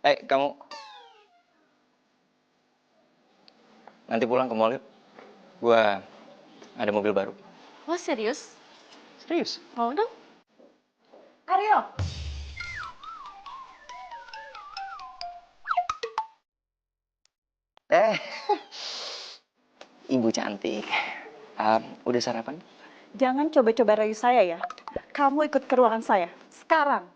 Kamu nanti pulang ke mall yuk. Gua ada mobil baru. Oh serius? Serius? Mau dong? Aryo! Eh, Ibu cantik. Udah sarapan? Jangan coba-coba rayu saya ya. Kamu ikut ke ruangan saya. Sekarang.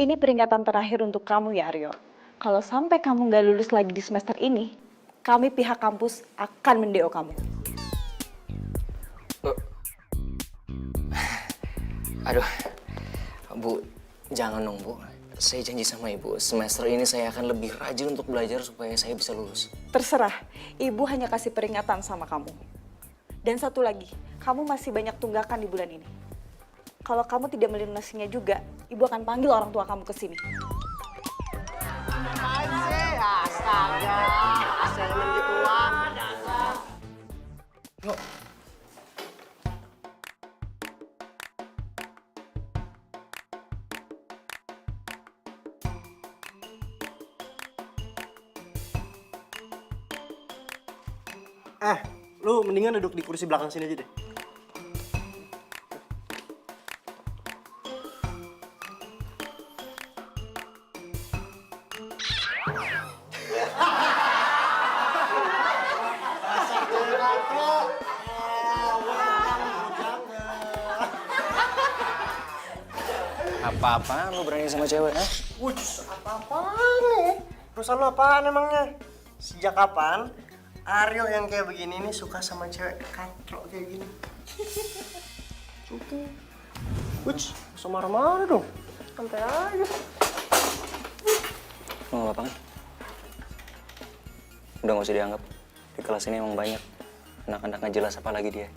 Ini peringatan terakhir untuk kamu ya Aryo. Kalau sampai kamu nggak lulus lagi di semester ini, kami pihak kampus akan mendeo kamu. Aduh, Bu, jangan dong, Bu. Saya janji sama Ibu, semester ini saya akan lebih rajin untuk belajar supaya saya bisa lulus. Terserah, ibu hanya kasih peringatan sama kamu. Dan satu lagi, kamu masih banyak tunggakan di bulan ini. Kalau kamu tidak melunasinya juga, ibu akan panggil orang tua kamu ke sini. Ngapain sih? Astaga, assignment gituan. Yuk. Lu mendingan duduk di kursi belakang sini aja deh. Apa-apaan lu berani sama cewek, ha? Wuss, apa-apaan nih? Perusahaan lu apaan emangnya? Sejak kapan Aryo yang kayak begini nih suka sama cewek katrok kayak gini? Suka. Wuss, usah marah-marah dong. Santai aja. Lu gak apa kan? Udah gak usah dianggap. Di kelas ini emang banyak anak-anak gak jelas apa lagi dia.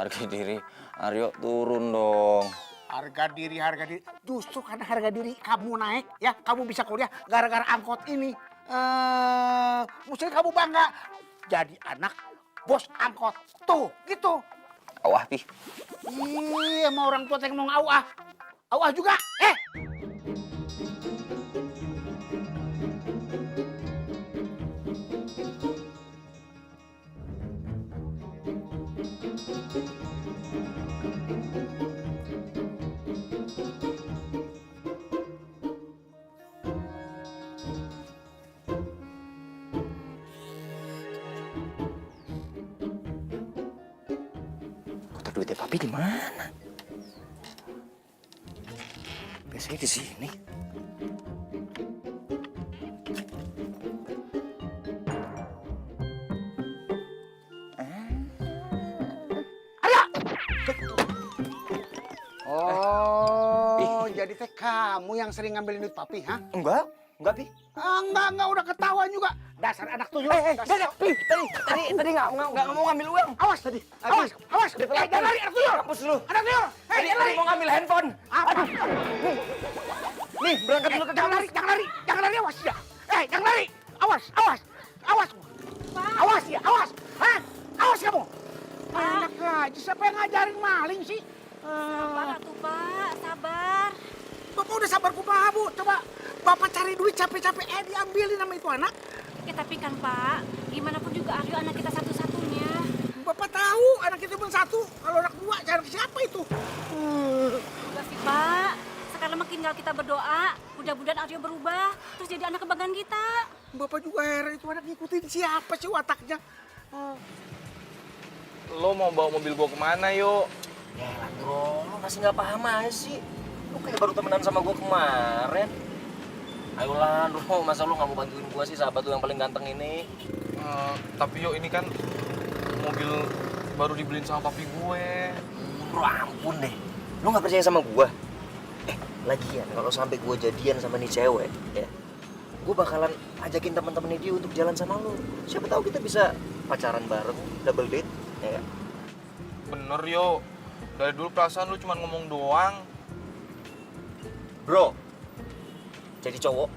Harga diri Aryo turun dong. Harga diri. Justru karena harga diri kamu naik, ya kamu bisa kuliah gara-gara angkot ini. Mesti kamu bangga jadi anak bos angkot. Tuh, gitu. Awah, Pi. Iya, mau orang tua yang mau awah. Awah juga, Kotak duitnya Papi di mana? Biasanya di sini. Oh, jadi teh kamu yang sering ngambilin duit papi, ha? Enggak, Pi. Enggak, udah ketahuan juga. Dasar anak tuyul. Pi, tadi nggak mau ngambil uang. Awas tadi. Awas. Jangan lari, anak tuyul. Kampus lu. Anak tuyul. Tadi Jangan lari. mau ngambil handphone. Aduh. Nih, berangkat dulu ke Jangan kampus. lari, jangan lari, awas ya. Jangan lari. Awas. Awas ya, awas. Hah? Awas kamu. Enak aja, siapa yang ngajarin maling sih? Sabar atuh Pak, sabar. Bapak udah sabar kumaha, Bu. Coba Bapak cari duit capek-capek, diambilin sama itu anak. Ya tapi kan Pak, gimana pun juga Aryo anak kita satu-satunya. Bapak tahu anak kita cuma satu. Kalau anak dua, cari siapa itu? Enggak sih Pak, sekarang makin tinggal kita berdoa, mudah-mudahan Aryo berubah, terus jadi anak kebanggaan kita. Bapak juga heran itu anak ngikutin siapa sih wataknya? Lo mau bawa mobil gua kemana, yuk? Ya Landro, lu masih nggak paham aja sih. Lu kayak baru temenan sama gua kemarin. Ayo Landro, masa lu nggak mau bantuin gua sih, sahabat lu yang paling ganteng ini? Tapi yuk ini kan mobil baru dibeliin sama papi gue. Bro, ampun deh. Lu nggak percaya sama gua? Lagian kalau sampai gua jadian sama nih cewek, ya, gua bakalan ajakin teman-teman dia untuk jalan sama lu. Siapa tahu kita bisa pacaran bareng, double date, ya. Bener, yuk. Dari dulu perasaan lu cuma ngomong doang. Bro, jadi cowok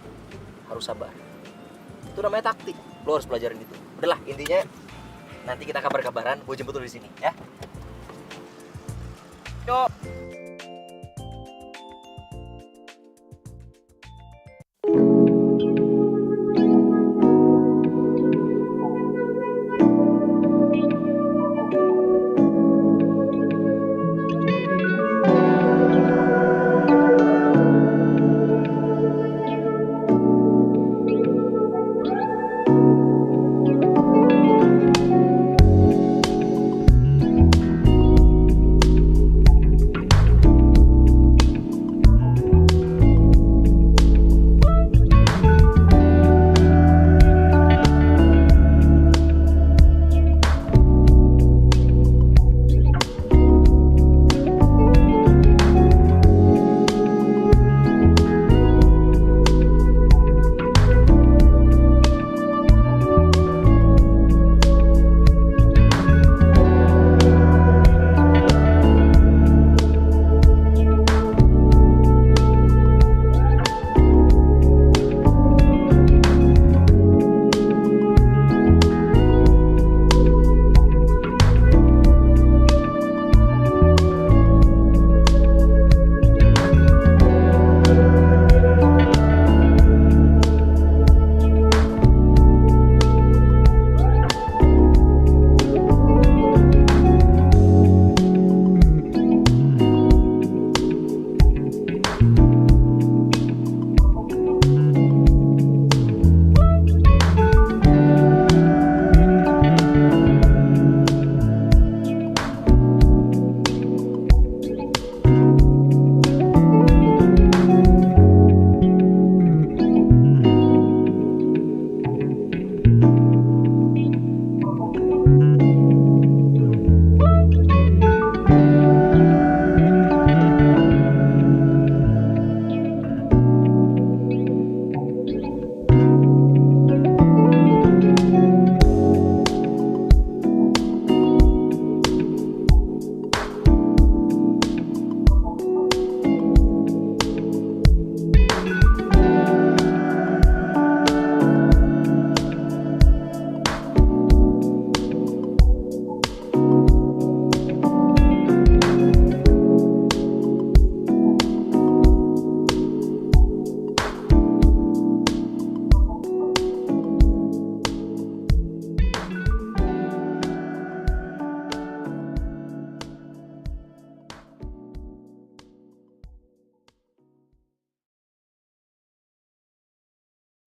harus sabar. Itu namanya taktik. Lo harus pelajarin itu. Udahlah, intinya nanti kita kabar-kabaran. Gue jemput lo di sini, ya. Yuk.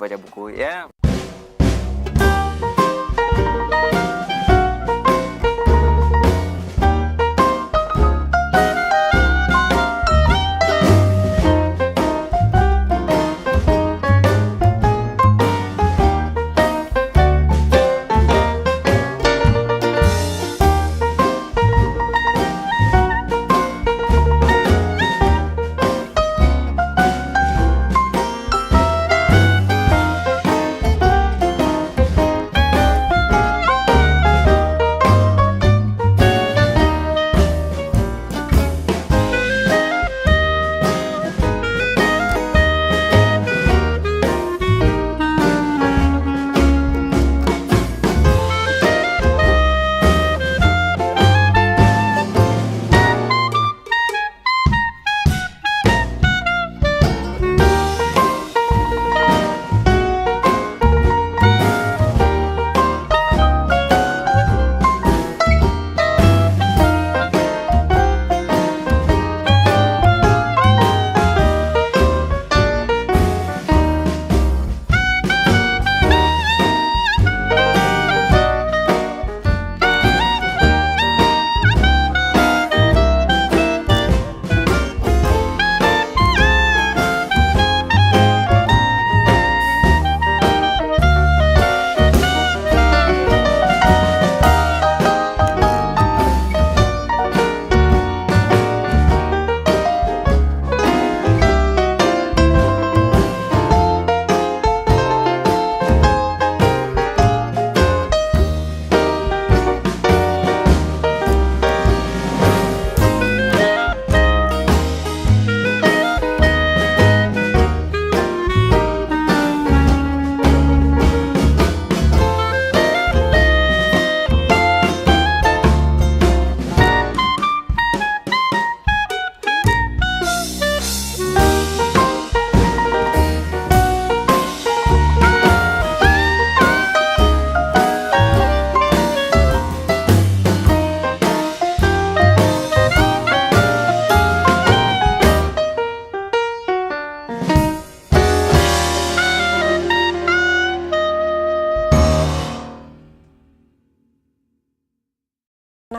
baca buku ya.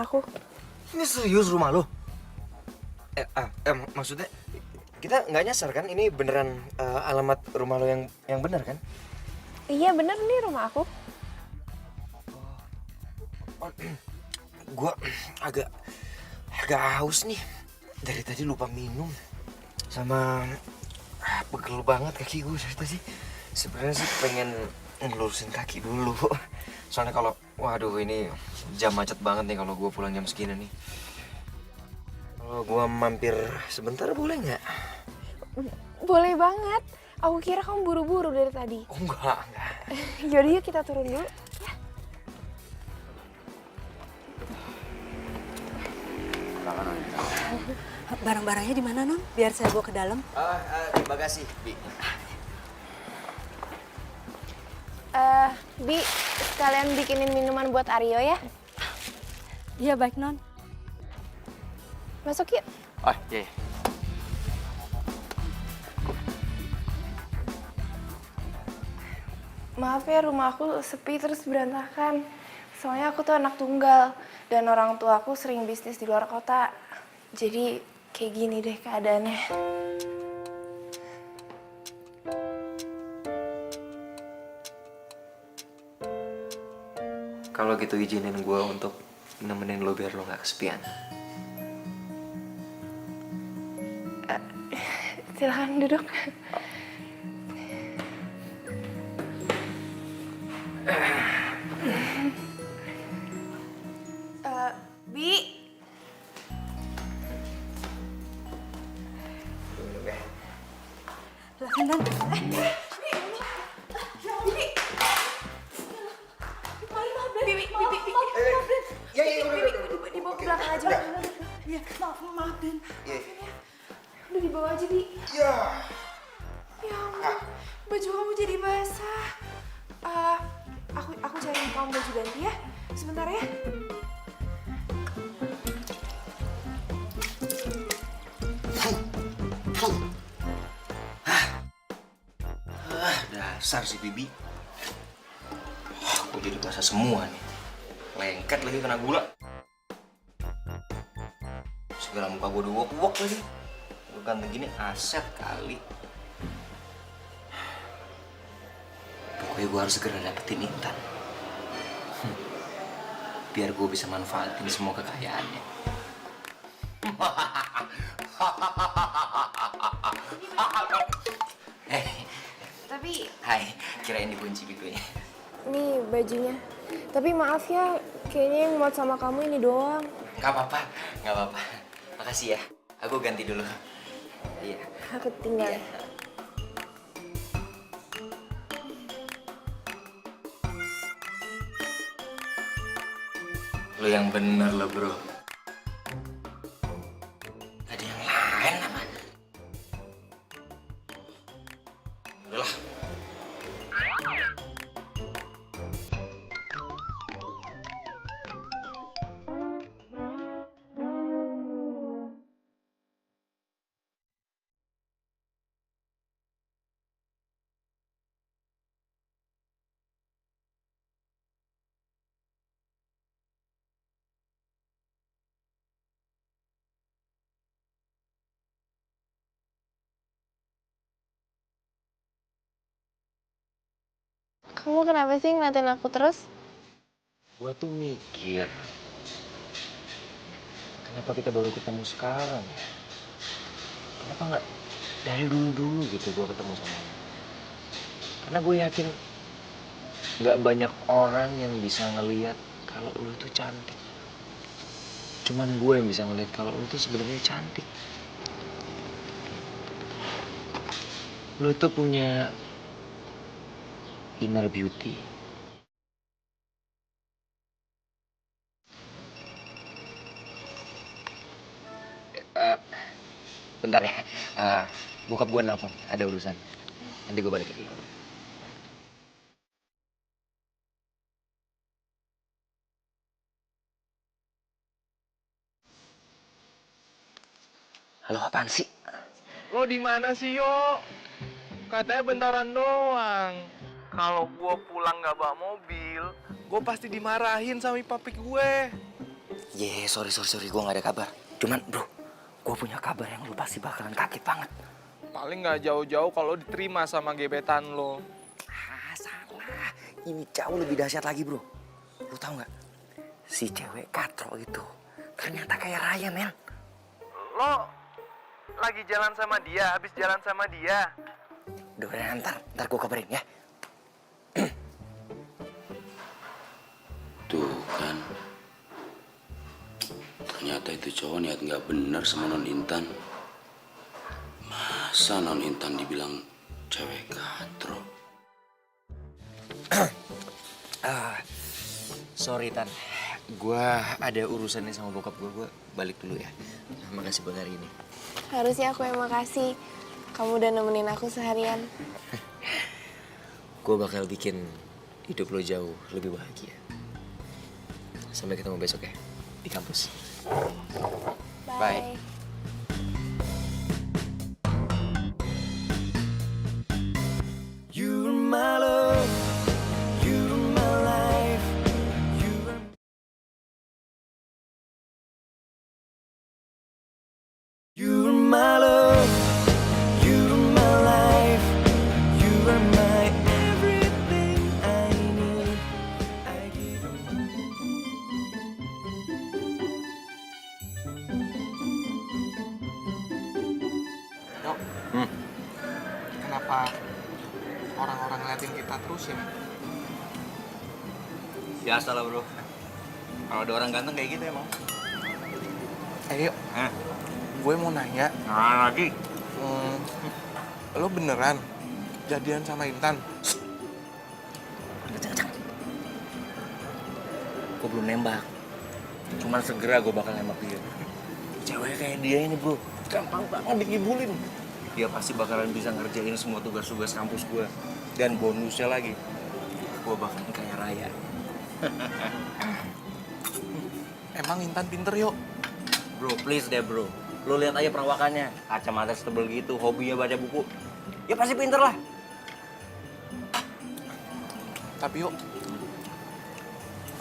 Aku. Ini serius rumah lo? Maksudnya kita nggak nyasar kan? Ini beneran alamat rumah lo yang bener kan? Iya bener nih rumah aku. Gua agak haus nih. Dari tadi lupa minum. Sama pegel banget kaki gue dari tadi. Sebenarnya sih pengen ngelurusin kaki dulu. Soalnya kalau, waduh ini jam macet banget nih kalau gue pulang jam segini nih. Kalau gue mampir sebentar boleh nggak? Boleh banget. Aku kira kamu buru-buru dari tadi. Oh enggak. Yaudah yuk kita turun dulu. Ya. Barang-barangnya di mana, Non? Biar saya bawa ke dalam. Terima kasih, Bi. Bi, sekalian bikinin minuman buat Aryo ya. Iya, baik, Non. Masuk yuk. Oh, iya. Maaf ya, rumah aku sepi terus berantakan. Soalnya aku tuh anak tunggal dan orang tua aku sering bisnis di luar kota. Jadi kayak gini deh keadaannya. Kalau gitu izinin gue untuk nemenin lo biar lo nggak kesepian. Silahkan duduk. Bi. Silahkan, Non. Dibawa ke belakang aja. Iya, maaf, Den. Udah dibawa aja, Bi. Ya ampun, baju kamu jadi basah. Aku cariin kamu baju ganti ya. Sebentar ya. Dasar si Bibi. Aku jadi basah semua nih. Lengket lagi kena gula. Segala muka gue udah wok-wok lagi. Gue ganteng gini aset kali. Pokoknya gue harus segera dapetin Intan. Biar gue bisa manfaatin semua kekayaannya. Tapi Hai, kirain dikunci pintunya. nih bajunya. Tapi maaf ya, kayaknya yang muat sama kamu ini doang. Gak apa-apa, gak apa-apa. Makasih ya, aku ganti dulu. Iya. Aku tinggal. Iya. Lo yang bener lo bro. Ada yang lain apa? Udah lah. Kamu kenapa sih ngeliatin aku terus? Gua tuh mikir, kenapa kita baru ketemu sekarang ya? Kenapa nggak dari dulu-dulu gitu gua ketemu sama lu? Karena gue yakin nggak banyak orang yang bisa ngelihat kalau lu tuh cantik. Cuman gue yang bisa ngelihat kalau lu tuh sebenarnya cantik. Lu tuh punya inner beauty. Bentar ya, bokap gue nelfon, ada urusan. Nanti gue balik lagi. Halo, apaan sih? Lo di mana sih, Yo? Katanya bentaran doang. Kalau gua pulang nggak bawa mobil, gue pasti dimarahin sama papi gue. Sorry, gue gak ada kabar. Cuman bro, gue punya kabar yang lu pasti bakalan kaget banget. Paling nggak jauh-jauh kalau diterima sama gebetan lo. Salah. Ini jauh lebih dahsyat lagi bro. Lu tahu nggak? Si cewek katro itu ternyata kayak Raya, men. Lo lagi jalan sama dia, habis jalan sama dia. Udah, ntar gue kabarin ya. Tuh kan, ternyata itu cowok niat nggak bener sama Non Intan. Masa Non Intan dibilang cewek katro? Sorry Tan, gue ada urusan nih sama bokap gue balik dulu ya. Makasih buat hari ini. Harusnya aku yang makasih. Kamu udah nemenin aku seharian. Gue bakal bikin hidup lo jauh lebih bahagia. Sampai ketemu besok ya, di kampus. Bye. You're my love, you're my life, you're my love, you're my life, you are my everything I need. I give Dok, kenapa orang-orang ngeliatin kita terus ya? Biasa lah bro. Kalau ada orang ganteng kayak gitu emang. Ayo, gue mau nanya. Nah lagi. Lo beneran jadian sama Intan? Kenceng. Gue belum nembak. Cuman segera gue bakal nembak dia. Cewek kayak dia ini bro, gampang banget dikibulin. Dia pasti bakalan bisa ngerjain semua tugas-tugas kampus gue. Dan bonusnya lagi, gue bakalan kayak Raya. Emang Intan pinter, Yo? Bro, please deh bro. Lo lihat aja perawakannya, kacamata setebel gitu, hobinya baca buku. Ya pasti pinter lah. Tapi yuk,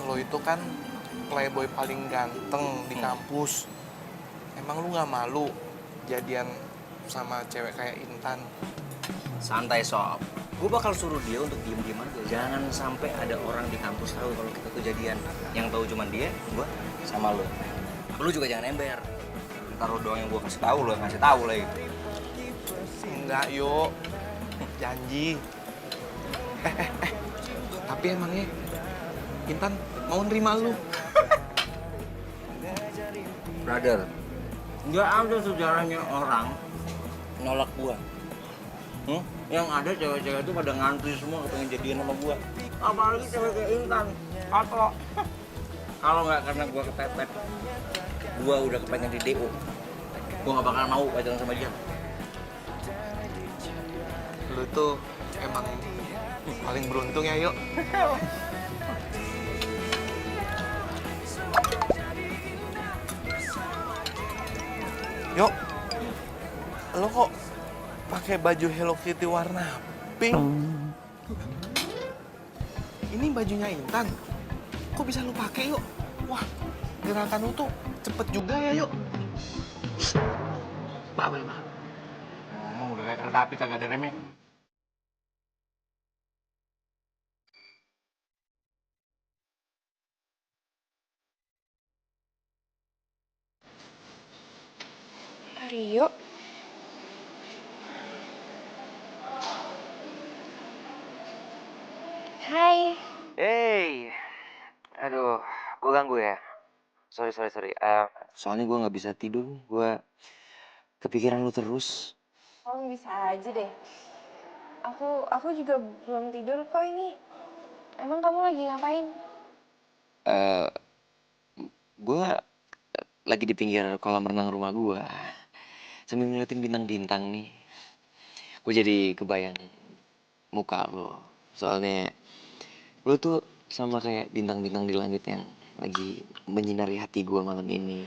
lo itu kan playboy paling ganteng di kampus. Emang lu nggak malu jadian sama cewek kayak Intan? Santai sob, gue bakal suruh dia untuk diem-diem aja. Jangan sampai ada orang di kampus tahu kalau kita tuh jadian. Yang tahu cuman dia, gue, sama lo. Lu juga jangan ember. Ntar lo doang yang gue kasih tahu, lo yang kasih tahu lagi. Enggak, yuk. Janji. Tapi emangnya Intan mau nerima lu? Brother, nggak ada sejarahnya orang nolak gua. Yang ada cewek-cewek itu pada ngantri semua pengen jadian sama gua. Apalagi cewek kayak Intan. Atau kalau nggak karena gua kepepet, gua udah kepengen di DO. Gua nggak bakal mau pacaran sama dia. Lu tuh emang paling beruntung ya, yuk. Yuk, lo kok pakai baju Hello Kitty warna pink? Ini bajunya Intan. Kok bisa lo pakai, yuk? Wah, gerakan lo tuh cepet juga ya, yuk. Bawel banget. Ngomong udah kayak kereta api kagak ada remnya. Rio. Hai. Hey, aduh, gue ganggu ya. Sorry. Soalnya gue nggak bisa tidur. Gue kepikiran lu terus. Oh, bisa aja deh. Aku juga belum tidur kok ini. Emang kamu lagi ngapain? Gue lagi di pinggir kolam renang rumah gue. Sambil ngeliatin bintang-bintang nih. Gue jadi kebayang muka lo. Soalnya lo tuh sama kayak bintang-bintang di langit yang lagi menyinari hati gue malam ini.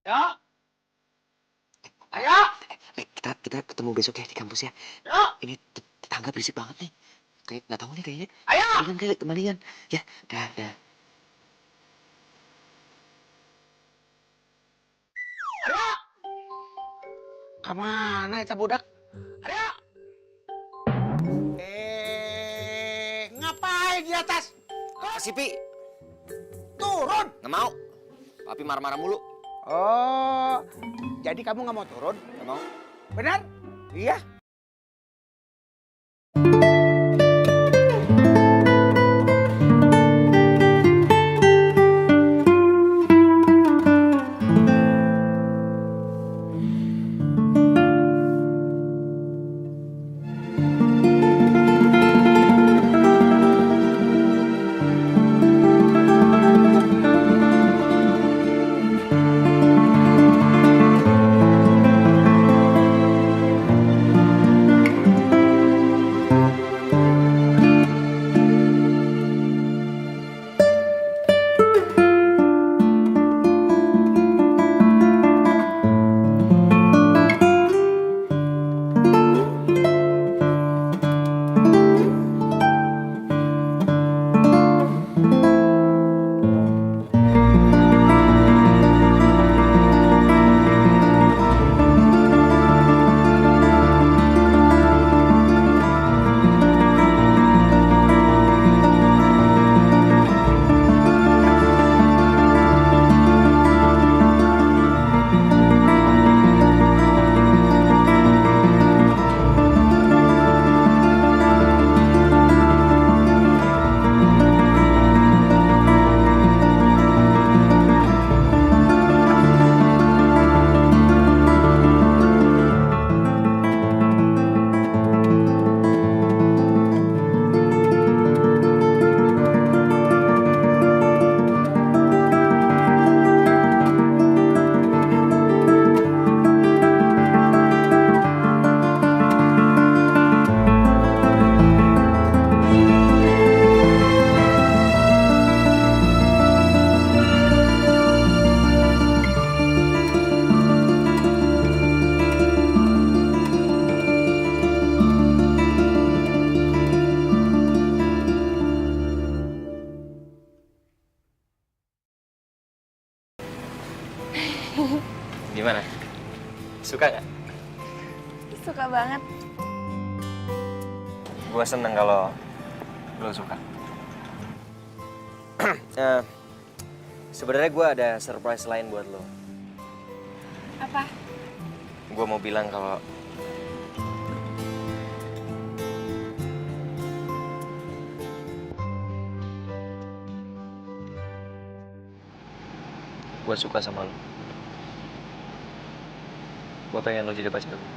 Ya. Ayo. Kita ketemu besok ya di kampus ya. Ya. Ini tetangga berisik banget nih. Kayak nggak tahu nih kayaknya. Ayo. Kan kayak kembalian. Ya, dah. Kemana itu budak? Ayo. Ngapain di atas? Kasih Pi, Turun. nggak mau. Papi marah-marah mulu. Oh, jadi kamu nggak mau turun? Nggak mau. Benar? Iya. Gimana? Suka nggak? Suka banget. Gue seneng kalau lo suka. Sebenarnya gue ada surprise lain buat lo. Apa? Gue mau bilang kalau gue suka sama lo. Gue pengen lo jadi pacar gue.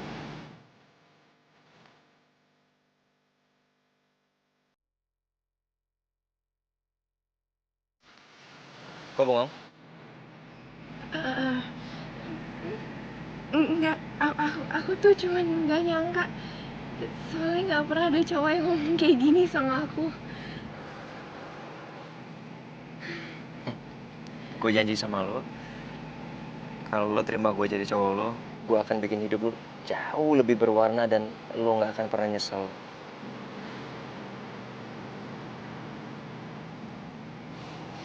Kok bengong? Enggak, aku tuh cuman nggak nyangka. Soalnya nggak pernah ada cowok yang ngomong kayak gini sama aku. Gue janji sama lo, kalau lo terima gue jadi cowok lo, gue akan bikin hidup lo jauh lebih berwarna dan lo nggak akan pernah nyesel.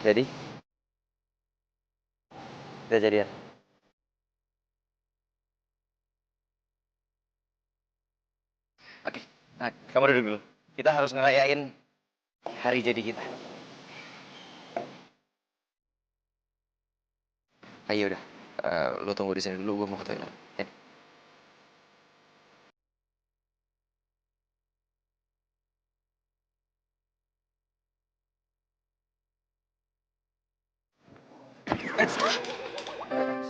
Jadi, kita jadian. Oke, nah kamu duduk dulu. Kita harus ngerayain hari jadi kita. Ayo udah, lo tunggu di sini dulu, gue mau ke toilet. Ya.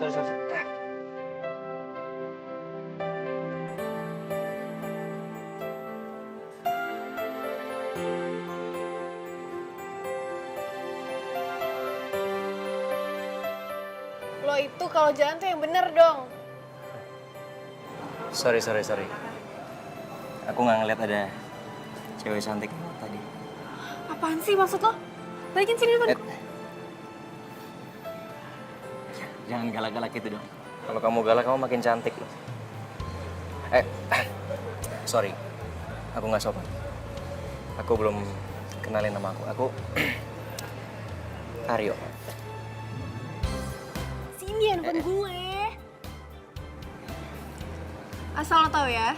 Sorry. Lo itu kalau jalan tuh yang bener dong. Sorry. Aku nggak ngeliat ada cewek cantik tadi. Apaan sih maksud lo? Balikin sini dulu. Jangan galak-galak gitu dong. Kalau kamu galak, kamu makin cantik loh. Sorry. Aku nggak sopan. Aku belum kenalin nama aku. Aku Aryo. Sini handphone gue. Asal lo tau ya,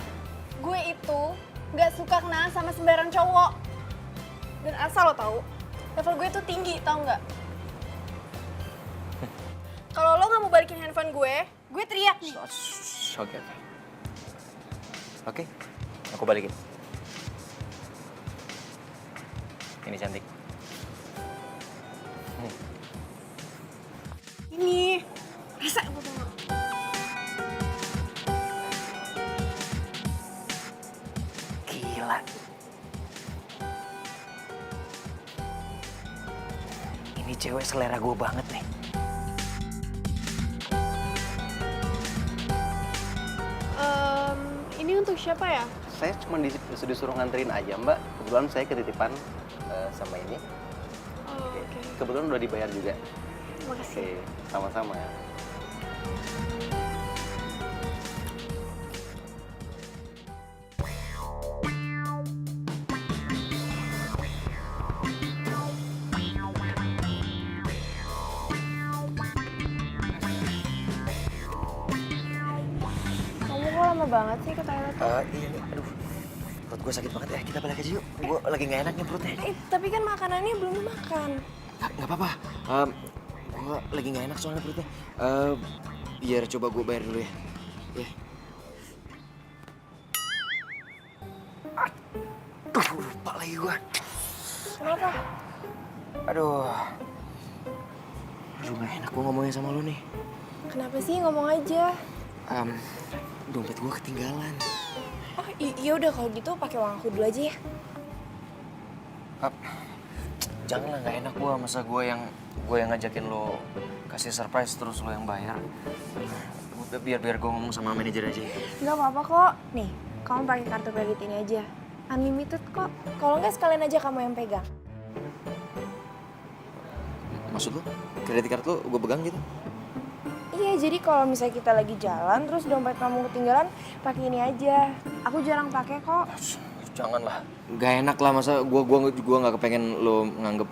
gue itu nggak suka kenalan sama sembarang cowok. Dan asal lo tau, level gue tuh tinggi, tau nggak? Kalau lo nggak mau balikin handphone gue teriak nih. Oke, aku balikin. Ini cantik. Ini, rasa gue tau nggak? Gila. Ini cewek selera gue banget nih. Ini untuk siapa ya? Saya cuma disuruh nganterin aja, Mbak. Kebetulan saya ketitipan sama ini. Oh, oke. Kebetulan udah dibayar juga. Terima kasih. Oke, sama-sama ya. Kamu kok lama banget sih ke toilet? Iya nih, aduh. Perut gue sakit banget ya, kita balik aja yuk. Gue lagi gak enak nih perutnya. Tapi kan makanannya belum dimakan. Gak apa-apa. Gue lagi gak enak soalnya perutnya. Biar coba gue bayar dulu ya. Ya. Aduh, lupa lagi gue. Kenapa? Aduh gak enak gue ngomongin sama lo nih. Kenapa sih ngomong aja? Dompet gue ketinggalan. Oh iya udah kalau gitu pakai uang aku dulu aja ya. Janganlah, gak enak gue. Masa gue yang ngajakin lo kasih surprise terus lo yang bayar. Udah biar gue ngomong sama manajer aja. Nggak apa-apa kok. Nih, kamu pakai kartu kredit ini aja. Unlimited kok. Kalau nggak sekalian aja kamu yang pegang. Maksud lo? Kredit card lo gue pegang gitu? Iya, jadi kalau misalnya kita lagi jalan terus dompet kamu ketinggalan, pakai ini aja. Aku jarang pakai kok. Janganlah. Gak enak lah, masa gue nggak kepengen lo nganggep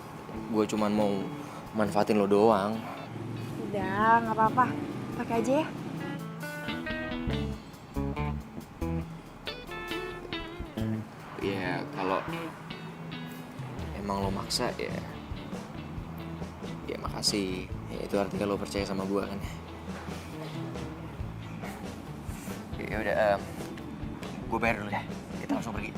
gue cuman mau manfaatin lo doang. Udah, nggak apa-apa. Pakai aja ya. Ya kalau emang lo maksa ya makasih. Ya, itu artinya lo percaya sama gue kan. Ya udah, gue bayar dulu ya. Kita langsung pergi.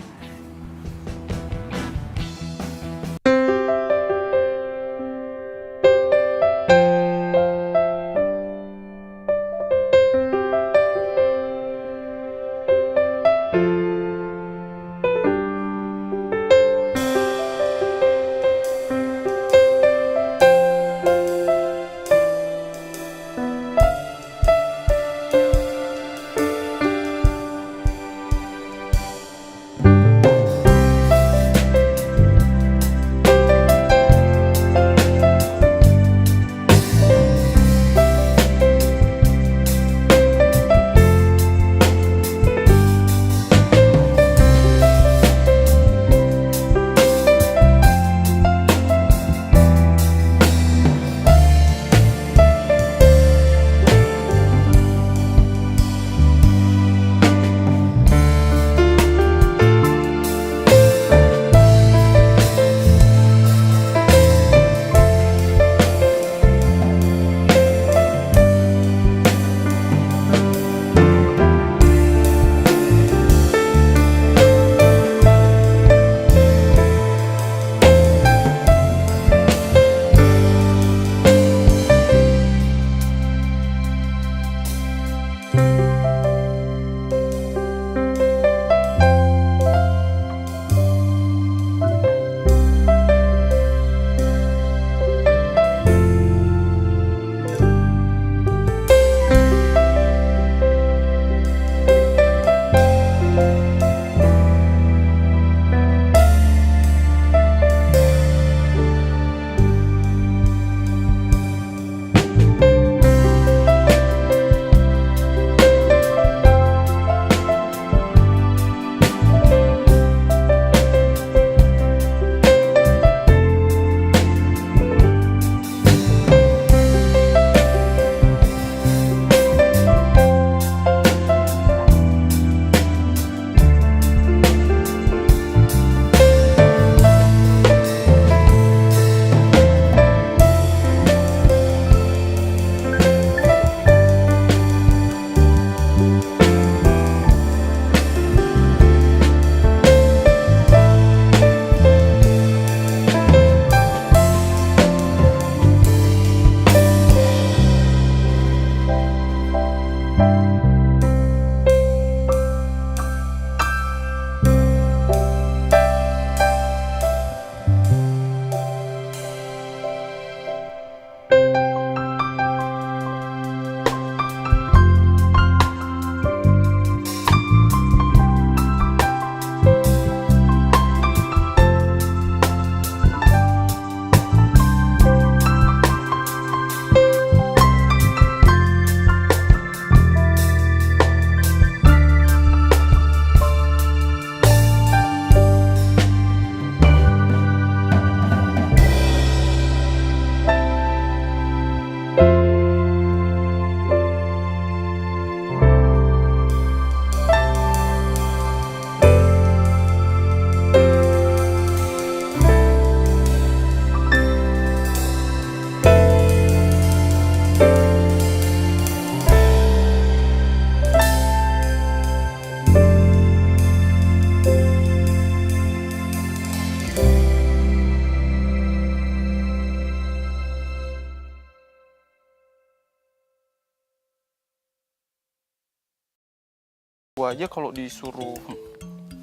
Gua aja kalau disuruh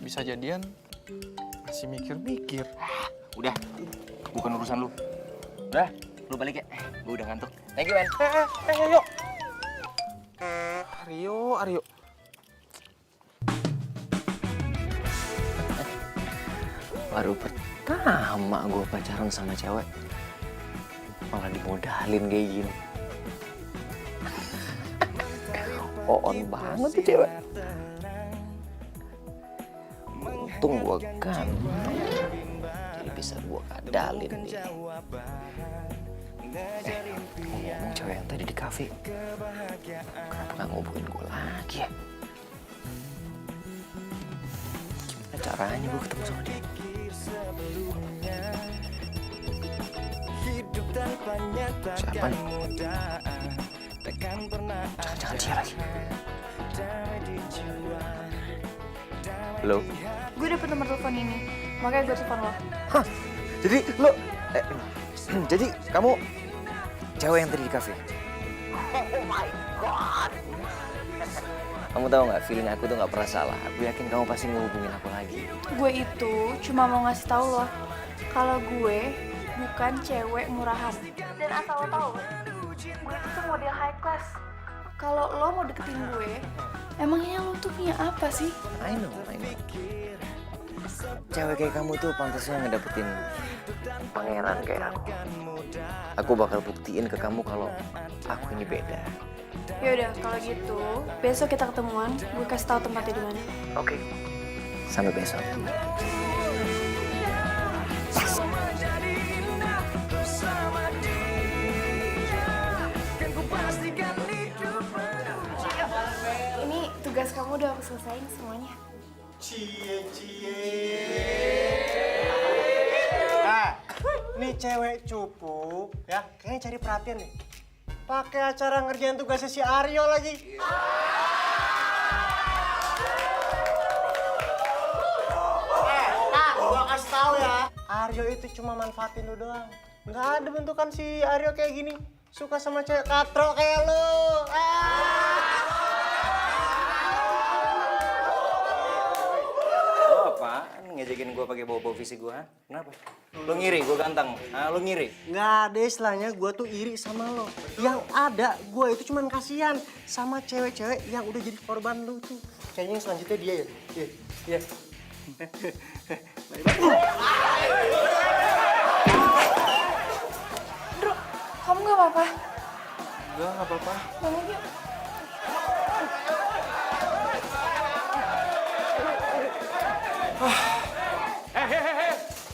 bisa jadian masih mikir-mikir. Udah, bukan urusan lu. Udah, lu balik ya. Gue udah ngantuk. Thank you, man. Yuk. Aryo. Baru pertama gue pacaran sama cewek, malah dimodalin kayak gini. On banget tuh cewek. Untung gue kan, jadi bisa gue kadalin dia. Ngomong cewek yang tadi di kafe, kenapa nggak ngubungin gue lagi ya? Gimana caranya gue ketemu sama dia? Siapa nih? Jangan-jangan dia lagi. Halo? Gue dapet nomor telepon ini, makanya gue telepon lo. Hah? Jadi lo... jadi kamu cewek yang tadi di kafe? Oh my god! Kamu tahu nggak, feeling aku tuh nggak pernah salah. Aku yakin kamu pasti ngehubungin aku lagi. Gue itu cuma mau ngasih tahu lo kalau gue bukan cewek murahan. Dan asal lo tahu, gue itu model high class. Kalau lo mau deketin gue, emangnya lo tuh punya apa sih? I know. Cewek kayak kamu tuh pantasnya ngedapetin pangeran kayak aku. Aku bakal buktiin ke kamu kalau aku ini beda. Yaudah, kalau gitu besok kita ketemuan. Gue kasih tahu tempatnya di mana. Oke. Sampai besok. Ini tugas kamu udah aku selesain semuanya. Cie. Nah, nih cewek cupu ya, kayaknya cari perhatian nih. Pakai acara ngerjain tugasnya si Aryo lagi. Gua kasih tahu ya, Aryo itu cuma manfaatin lu doang. Nggak ada bentukan si Aryo kayak gini. Suka sama cewek katro kayak lu. Lo apaan ngejekin gue pakai bawa visi gue? Kenapa? Lo ngiri gue ganteng? Lo ngiri? Nggak ada istilahnya gue tuh iri sama lo. Yang ada gue itu cuman kasihan sama cewek-cewek yang udah jadi korban lo tuh. Kayaknya yang selanjutnya dia ya. Iya. Bro, kamu nggak apa-apa? Enggak apa-apa. Bangun yuk.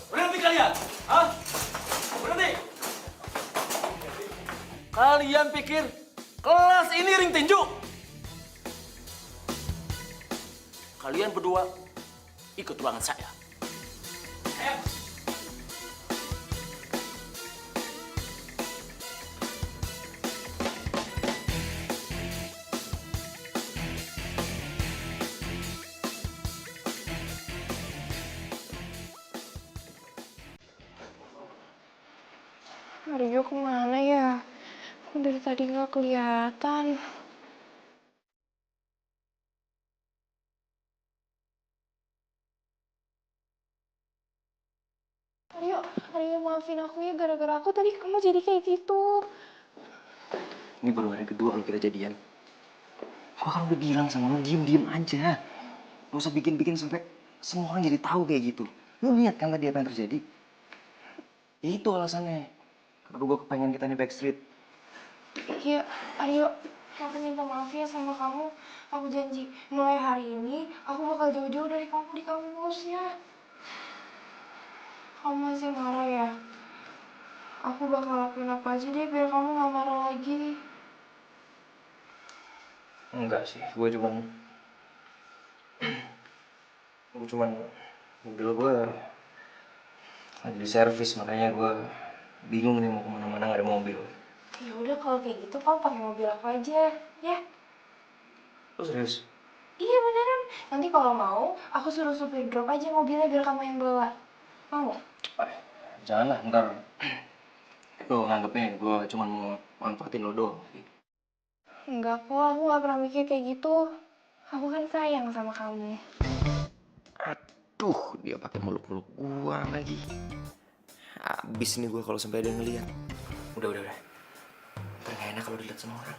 Berhenti kalian! Hah? Berhenti! Kalian pikir kelas ini ring tinju? Kalian berdua ikut ruangan saya. Aryo kemana ya? Kok dari tadi nggak kelihatan? Aryo maafin aku ya, gara-gara aku tadi kamu jadi kayak gitu. Ini baru hari kedua lo kita jadian. Gua kan udah bilang sama lo, diem aja. Gak usah bikin-bikin sampai semua orang jadi tahu kayak gitu. Lo lihat kan tadi apa yang terjadi? Ya itu alasannya. Karena gue kepengen kita nih backstreet. Iya, Aryo, aku minta maaf ya sama kamu. Aku janji, mulai hari ini aku bakal jauh-jauh dari kamu di kampus ya. Kamu masih marah ya? Aku bakal lakuin apa aja deh biar kamu gak marah lagi. Enggak sih, gue cuman mobil gue lagi di servis, makanya gue bingung nih mau kemana-mana nggak ada mobil. Ya udah kalau kayak gitu kamu pakai mobil aku aja, ya? Lo serius? Iya beneran. Nanti kalau mau, aku suruh supir drop aja mobilnya biar kamu yang bawa. Mau? Janganlah, ntar lo nganggepnya gue cuma mau manfaatin lo doang. Enggak kok, aku gak pernah mikir kayak gitu. Aku kan sayang sama kamu. Aduh, dia pakai meluk-meluk gua lagi. Abis nih gua kalau sampai ada yang ngeliat. Udah. Ntar gak enak kalau dilihat sama orang.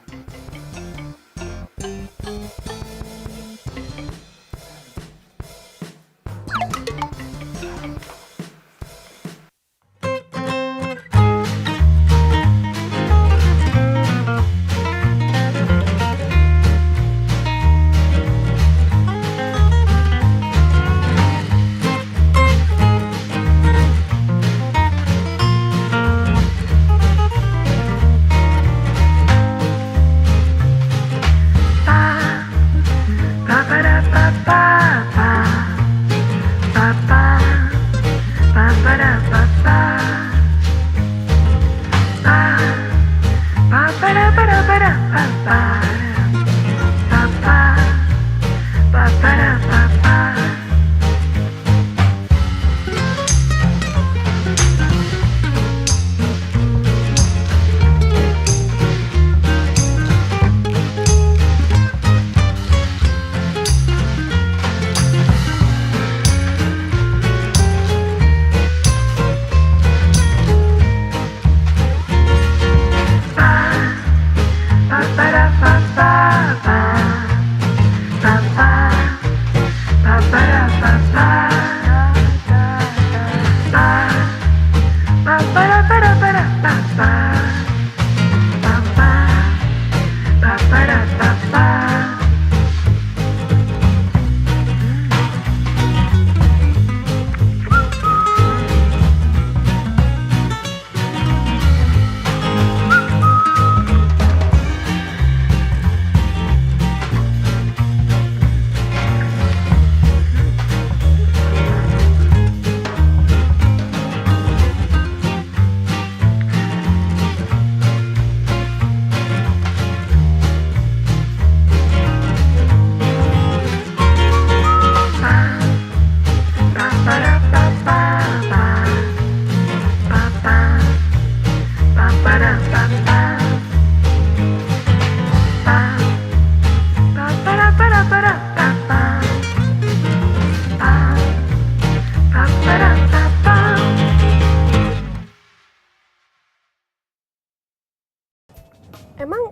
Emang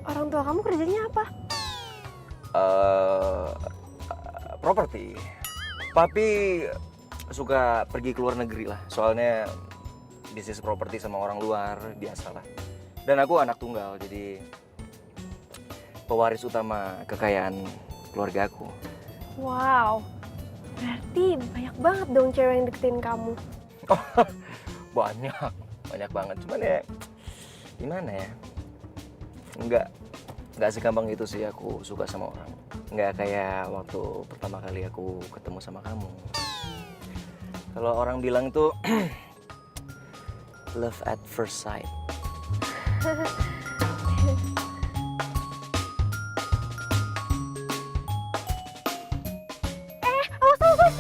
orang tua kamu kerjanya apa? Properti. Papi suka pergi ke luar negeri lah. Soalnya bisnis properti sama orang luar biasalah. Dan aku anak tunggal, jadi pewaris utama kekayaan keluarga aku. Wow, berarti banyak banget dong cewek yang deketin kamu. Banyak banget. Cuman ya gimana ya? Nggak segampang itu sih aku suka sama orang. Nggak kayak waktu pertama kali aku ketemu sama kamu. Kalau orang bilang tuh love at first sight. Awas.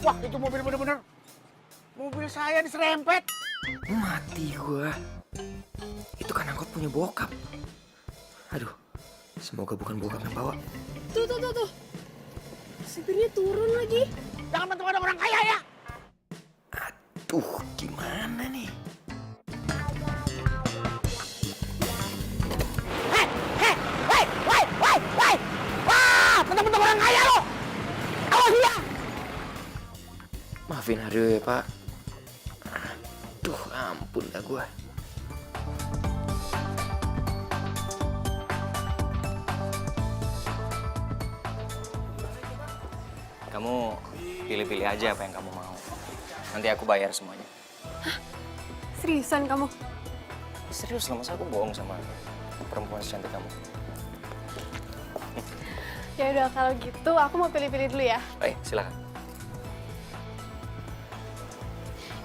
Wah, itu mobil bener-bener. Mobil saya diserempet. Mati gua. Itu kan angkot punya bokap. Aduh, semoga bukan bokap yang bawa. Tuh. Supirnya turun lagi. Jangan bantu ada orang kaya ya. Aduh, gimana nih? Hei! Wah, bentuk-bentuk orang kaya lo. Awas dia. Maafin Aryo ya, Pak. Aduh, ampun dah gua. Kamu pilih-pilih aja apa yang kamu mau. Nanti aku bayar semuanya. Hah? Seriusan kamu? Serius lah, masa aku bohong sama perempuan secantik kamu? Ya udah kalau gitu aku mau pilih-pilih dulu ya. Baik, silakan.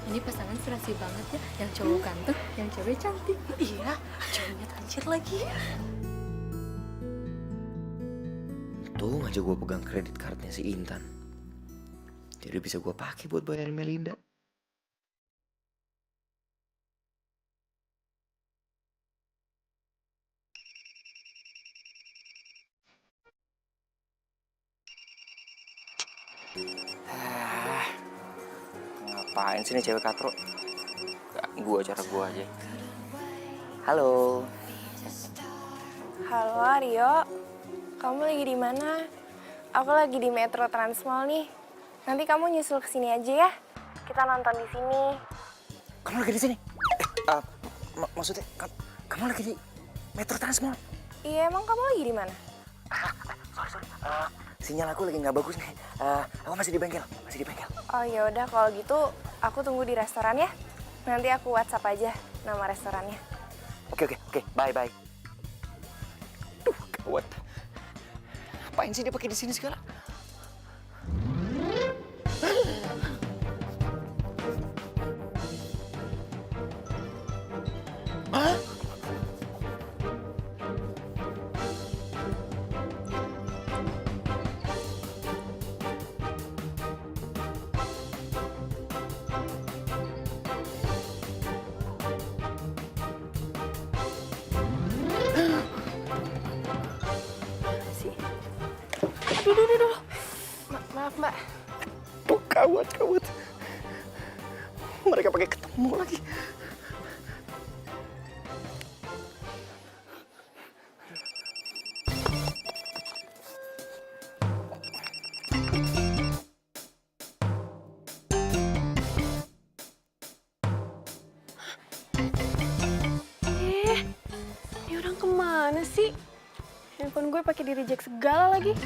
Ini pasangan serasi banget ya. Yang cowok ganteng, yang cewek cantik. Iya, cowoknya tajir lagi. Tuh aja gue pegang kredit cardnya si Intan. Jadi bisa gue pakai buat bayarin Melinda. Ngapain sih nih cewek katro? Gua cara gua aja. Halo. Halo Aryo, kamu lagi di mana? Aku lagi di Metro Transmall nih. Nanti kamu nyusul ke sini aja ya. Kita nonton di sini. Kamu lagi di sini? Maksudnya kamu lagi di Metro Transmall? Iya, emang kamu lagi di mana? Sorry. Sinyal aku lagi nggak bagus nih. Aku masih di bengkel. Oh ya udah kalau gitu aku tunggu di restoran ya. Nanti aku WhatsApp aja nama restorannya. Oke. Bye. Duh, gawat. Ngapain sih dia pakai di sini segala? Aduh. Maaf, Mbak. Tuh, kawat. Mereka pakai ketemu lagi. Ini orang kemana sih? Handphone gue pakai di reject segala lagi.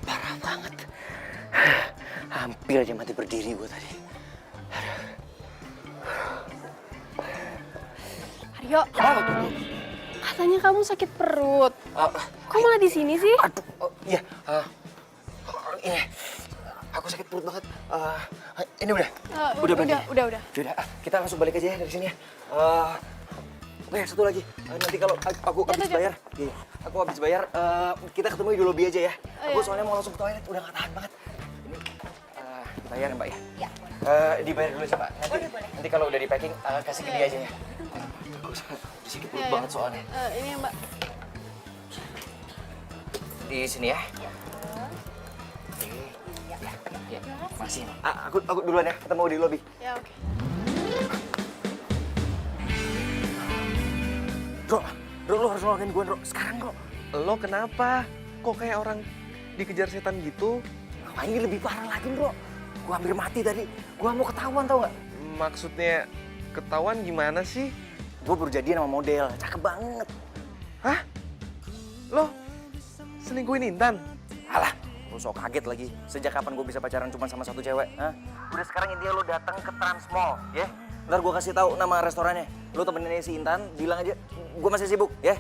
Parah banget. Hampir aja mati berdiri gue tadi. Aryo, katanya kamu sakit perut. Kok malah di sini sih? Aduh, iya. Ini, aku sakit perut banget. Ini udah? Udah. Sudah, kita langsung balik aja ya dari sini ya. Oke, satu lagi. Nanti kalau aku habis bayar, aku habis bayar, kita ketemu di lobby aja ya. Aku soalnya mau langsung ke toilet, udah gak tahan banget. Ini bayar ya Mbak ya? Iya. Dibayar dulu sih Mbak. Nanti kalau udah di packing, kasih ke dia aja ya. Aku sakit perut banget soalnya. Ini ya, Mbak. Di sini ya. Ya, masih. Aku duluan ya, ketemu di lobby. Ya, oke. Bro, lo harus nolongin gue, bro. Sekarang, bro. Lo kenapa? Kok kayak orang dikejar setan gitu? Wah, ini lebih parah lagi, bro. Gue hampir mati tadi. Gue mau ketahuan, tau gak? Maksudnya ketahuan gimana sih? Gue baru jadian sama model. Cakep banget. Hah? Lo selingkuhin Intan? Alah, lo sok kaget lagi. Sejak kapan gue bisa pacaran cuma sama satu cewek? Hah? Udah sekarang intinya lo datang ke Transmall, ya? Ntar gue kasih tahu nama restorannya. Lo temenin si Intan, bilang aja gue masih sibuk, ya?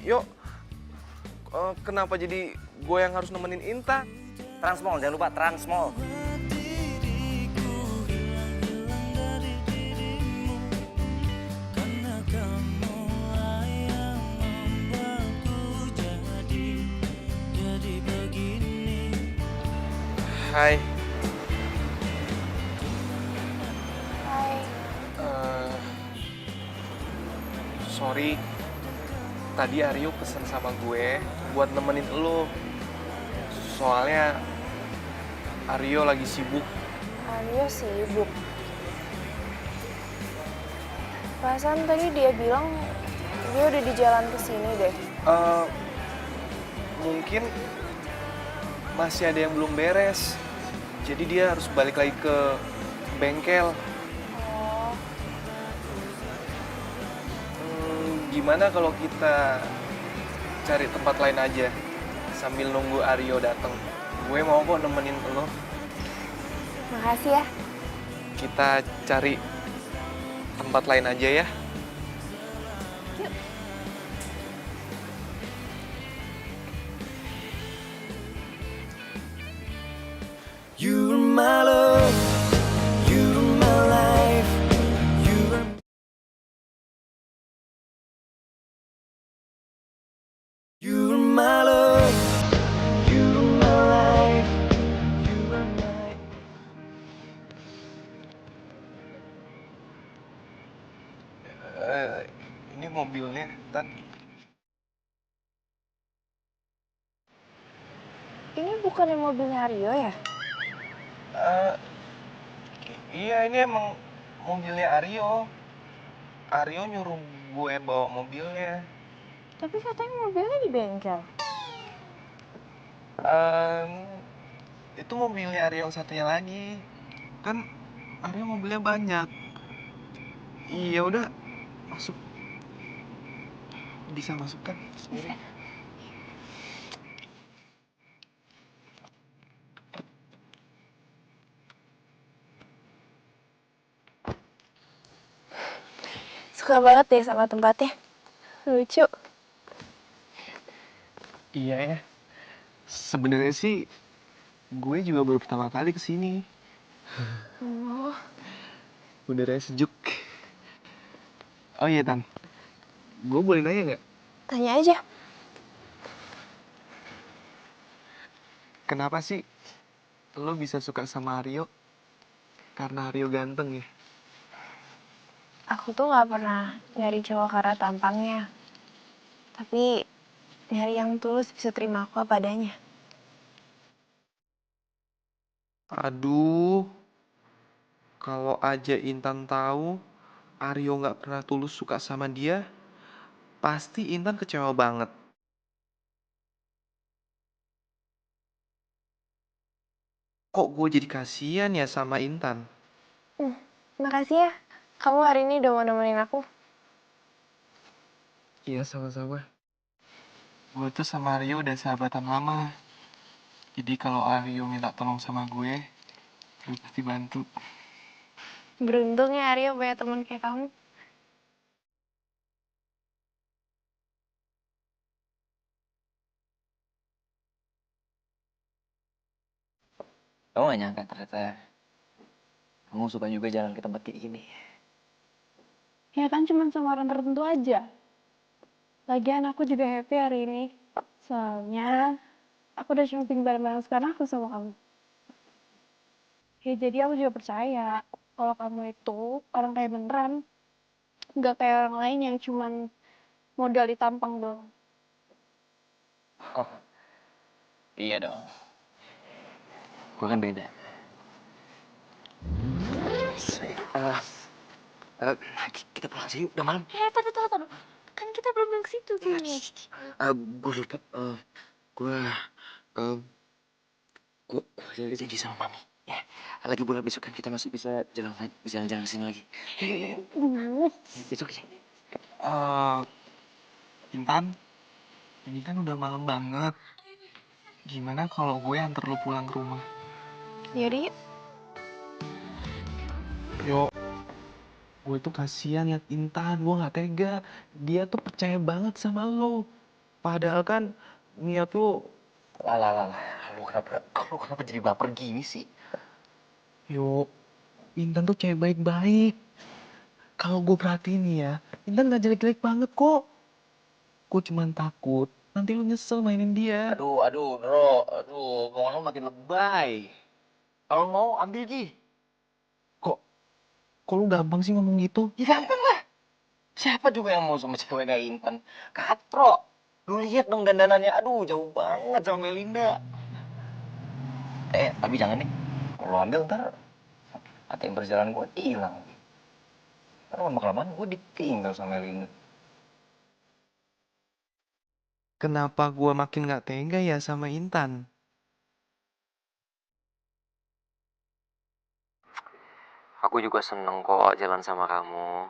Yuk. Kenapa jadi gue yang harus nemenin Intan? Transmall, jangan lupa Transmall. Hai. Sorry, tadi Aryo pesen sama gue buat nemenin lo. Soalnya Aryo lagi sibuk. Aryo sibuk. Perasaan tadi dia bilang dia udah di jalan ke sini deh. Mungkin masih ada yang belum beres. Jadi dia harus balik lagi ke bengkel. Gimana kalau kita cari tempat lain aja sambil nunggu Aryo datang? Gue mau kok nemenin lo. Makasih ya. Kita cari tempat lain aja ya. You're my love, you're my life, you're my love, you're my life, you're my... Ini mobilnya, Tan. Ini bukannya mobilnya Aryo ya? Iya, ini emang mobilnya Aryo. Aryo nyuruh gue bawa mobilnya. Tapi katanya mobilnya di bengkel. Itu mobilnya Aryo yang satunya lagi. Kan Aryo mobilnya banyak. Iya udah, masuk. Bisa masuk kan sendiri? Suka banget deh sama tempatnya. Lucu. Iya ya. Sebenarnya sih gue juga baru pertama kali kesini. Oh, Udaranya sejuk. Oh iya, Tan. Gue boleh nanya nggak? tanya aja. Kenapa sih lo bisa suka sama Aryo? Karena Aryo ganteng ya? Aku tuh gak pernah nyari cowok karena tampangnya. Tapi nyari yang tulus bisa terima aku apa adanya. Aduh, kalau aja Intan tahu Aryo nggak pernah tulus suka sama dia, pasti Intan kecewa banget. Kok gue jadi kasihan ya sama Intan? Makasih ya, kamu hari ini udah mau nemenin aku. Iya, sama-sama. Gue tuh sama Aryo udah sahabatan lama. Jadi kalau Aryo minta tolong sama gue pasti bantu. Beruntung ya Arya punya temen kayak kamu. Kamu gak nyangka ternyata kamu suka juga jalan ke tempat kayak gini. Ya kan cuma sama orang tertentu aja. Lagian aku juga happy hari ini. Soalnya aku udah shopping bareng-bareng sekarang aku sama kamu. Ya jadi aku juga percaya kalau kamu itu orang kayak beneran. Nggak kayak orang lain yang cuman modal ditampang doang. Oh, iya dong. Gue kan beda. Kita pulang sih, udah malam. Taruh. Kan kita belum ke situ tuh. Gue lupa. Gue jadi janji sama mami. Ya, lagi bulan besok kan kita masih bisa jalan-jalan kesini lagi. Yuk. Besok ya. Intan, ini kan udah malam banget. Gimana kalau gue antar lo pulang ke rumah? Yaudah yuk. Yo, gue tuh kasihan liat Intan, gue gak tega. Dia tuh percaya banget sama lo. Padahal kan niat lo... Lah. Lu kenapa jadi baper gini sih? Yo, Intan tuh cewek baik-baik. Kalau gue perhatiin nih ya, Intan gak jelek-jelek banget kok. Gue cuman takut nanti lo nyesel mainin dia. Bro. Ngomong lo makin lebay. Kalau mau ambil Ji. Kok lu gampang sih ngomong gitu? Ya gampang lah. Siapa juga yang mau sama cewek kayak Intan? Katro. Lu lihat dong dandanannya. Aduh, jauh banget sama Melinda. Tapi jangan nih. Kalau ambil ntar ATM perjalanan gue hilang. Ntar lama-kelamaan gue ditinggal sama Melinda. Kenapa gue makin gak tega ya sama Intan? Aku juga seneng kok jalan sama kamu.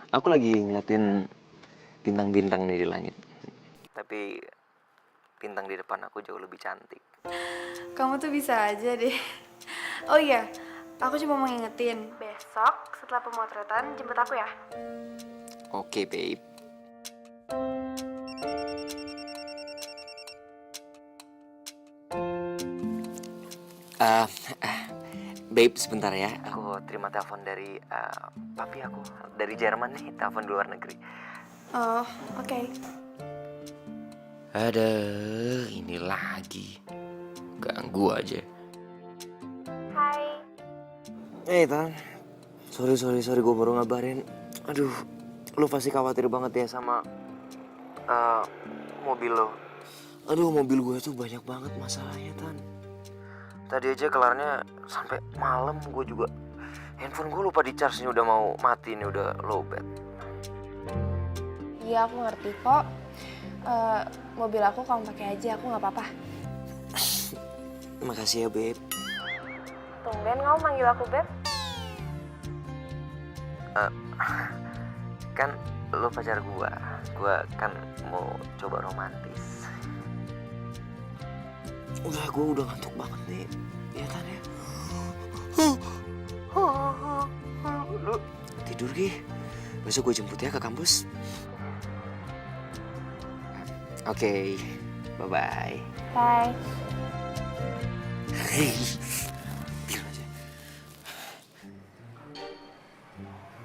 Aku lagi ngeliatin bintang-bintang nih di langit. Tapi bintang di depan aku jauh lebih cantik. Kamu tuh bisa aja deh. Oh iya, aku cuma mau ngingetin. Besok setelah pemotretan jemput aku ya. Oke, babe. Babe, sebentar ya. Aku terima telepon dari papi aku. Dari Jerman nih, telepon di luar negeri. Oh, oke. Aduh, ini lagi. Ganggu aja. Hai. Tan. Sorry, gue baru ngabarin. Aduh, lu pasti khawatir banget ya sama mobil lo. Aduh, mobil gue tuh banyak banget masalahnya, Tan. Tadi aja kelarnya sampai malam. Gue juga handphone gue lupa di charge, nih udah mau mati nih, udah lowbat. Iya, aku ngerti kok. Mobil aku kamu pakai aja, aku nggak apa-apa. Makasih ya, Beb. Tumben kamu manggil aku Beb. Kan lo pacar gue kan mau coba romantis. Gue udah ngantuk banget nih. Ya kan ya. Lu tidur Gi. Besok gue jemput ya ke kampus. Oke. Bye-bye. Bye. Gila aja.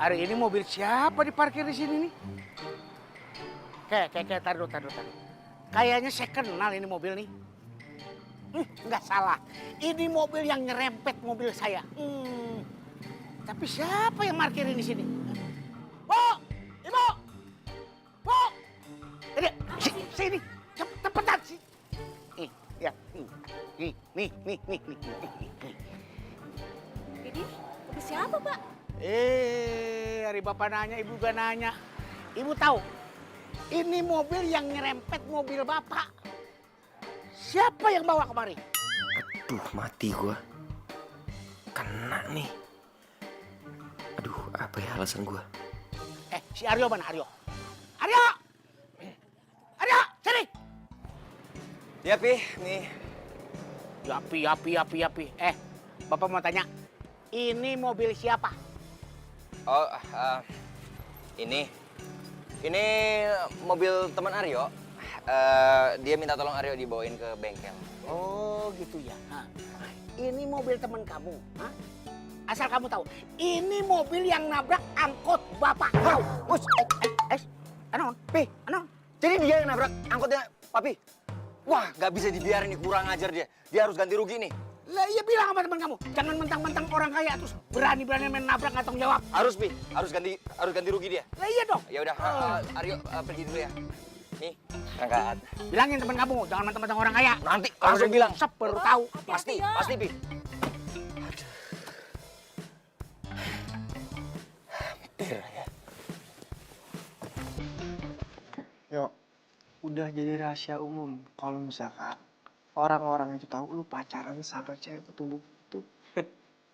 Hari ini mobil siapa diparkir di sini nih? Kayak, taruh. Kayaknya saya kenal ini mobil nih. Nggak salah. Ini mobil yang nyerempet mobil saya. Tapi siapa yang parkirin di sini? Bu! Ibu! Bu! Ini, sini. Cepetan sih. Nih, ya. Nih. Ini mobil siapa, Pak? Hari Bapak nanya, Ibu gak nanya. Ibu tahu, ini mobil yang nyerempet mobil Bapak. Siapa yang bawa kemari? Aduh, mati gua. Kena nih. Aduh, apa ya alasan gua? Si Aryo mana, Aryo? Aryo! Sini! Ya, Pi, nih. Yapi. Bapak mau tanya, ini mobil siapa? Oh, ini mobil teman Aryo. Dia minta tolong Aryo dibawain ke bengkel. Oh, gitu ya. Ini mobil teman kamu. Asal kamu tahu, ini mobil yang nabrak angkot Bapak. Anon, Pi, jadi dia yang nabrak angkotnya Papi? Wah, nggak bisa dibiarin nih, kurang ajar dia. Dia harus ganti rugi nih. Lah iya bilang sama teman kamu, jangan mentang-mentang orang kaya terus berani-berani main nabrak nggak tanggung jawab. Harus, Pi, harus ganti rugi dia. Lah iya dong. Ya udah, Aryo pergi dulu ya. Nih, angkat. Bilangin teman kamu, jangan mentang-mentang orang kaya. Nanti kalau saya bilang, baru tahu. pasti, Pi. Hampir ya. Yo, udah jadi rahasia umum kalau misalkan orang-orang itu tahu lu pacaran sama cewek petumbuh itu.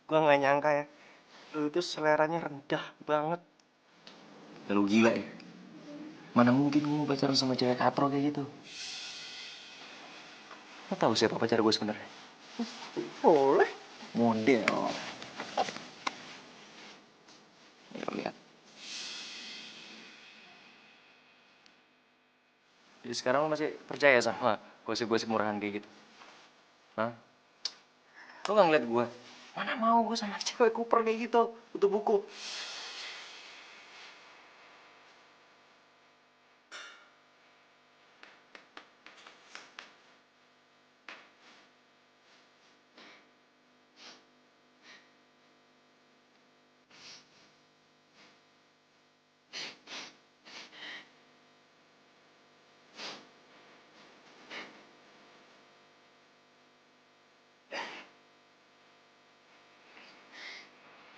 Gua nggak nyangka ya, lu itu seleranya rendah banget. Lu gila ya? Mana mungkin gue mau pacaran sama cewek katro kayak gitu? Lo tahu siapa pacar gue sebenarnya? Boleh. Model. Ya, lihat. Jadi sekarang lo masih percaya sama gosip-gosip murahan kayak gitu? Hah? Lo nggak ngeliat gue? Mana mau gue sama cewek kuper kayak gitu, butuh buku.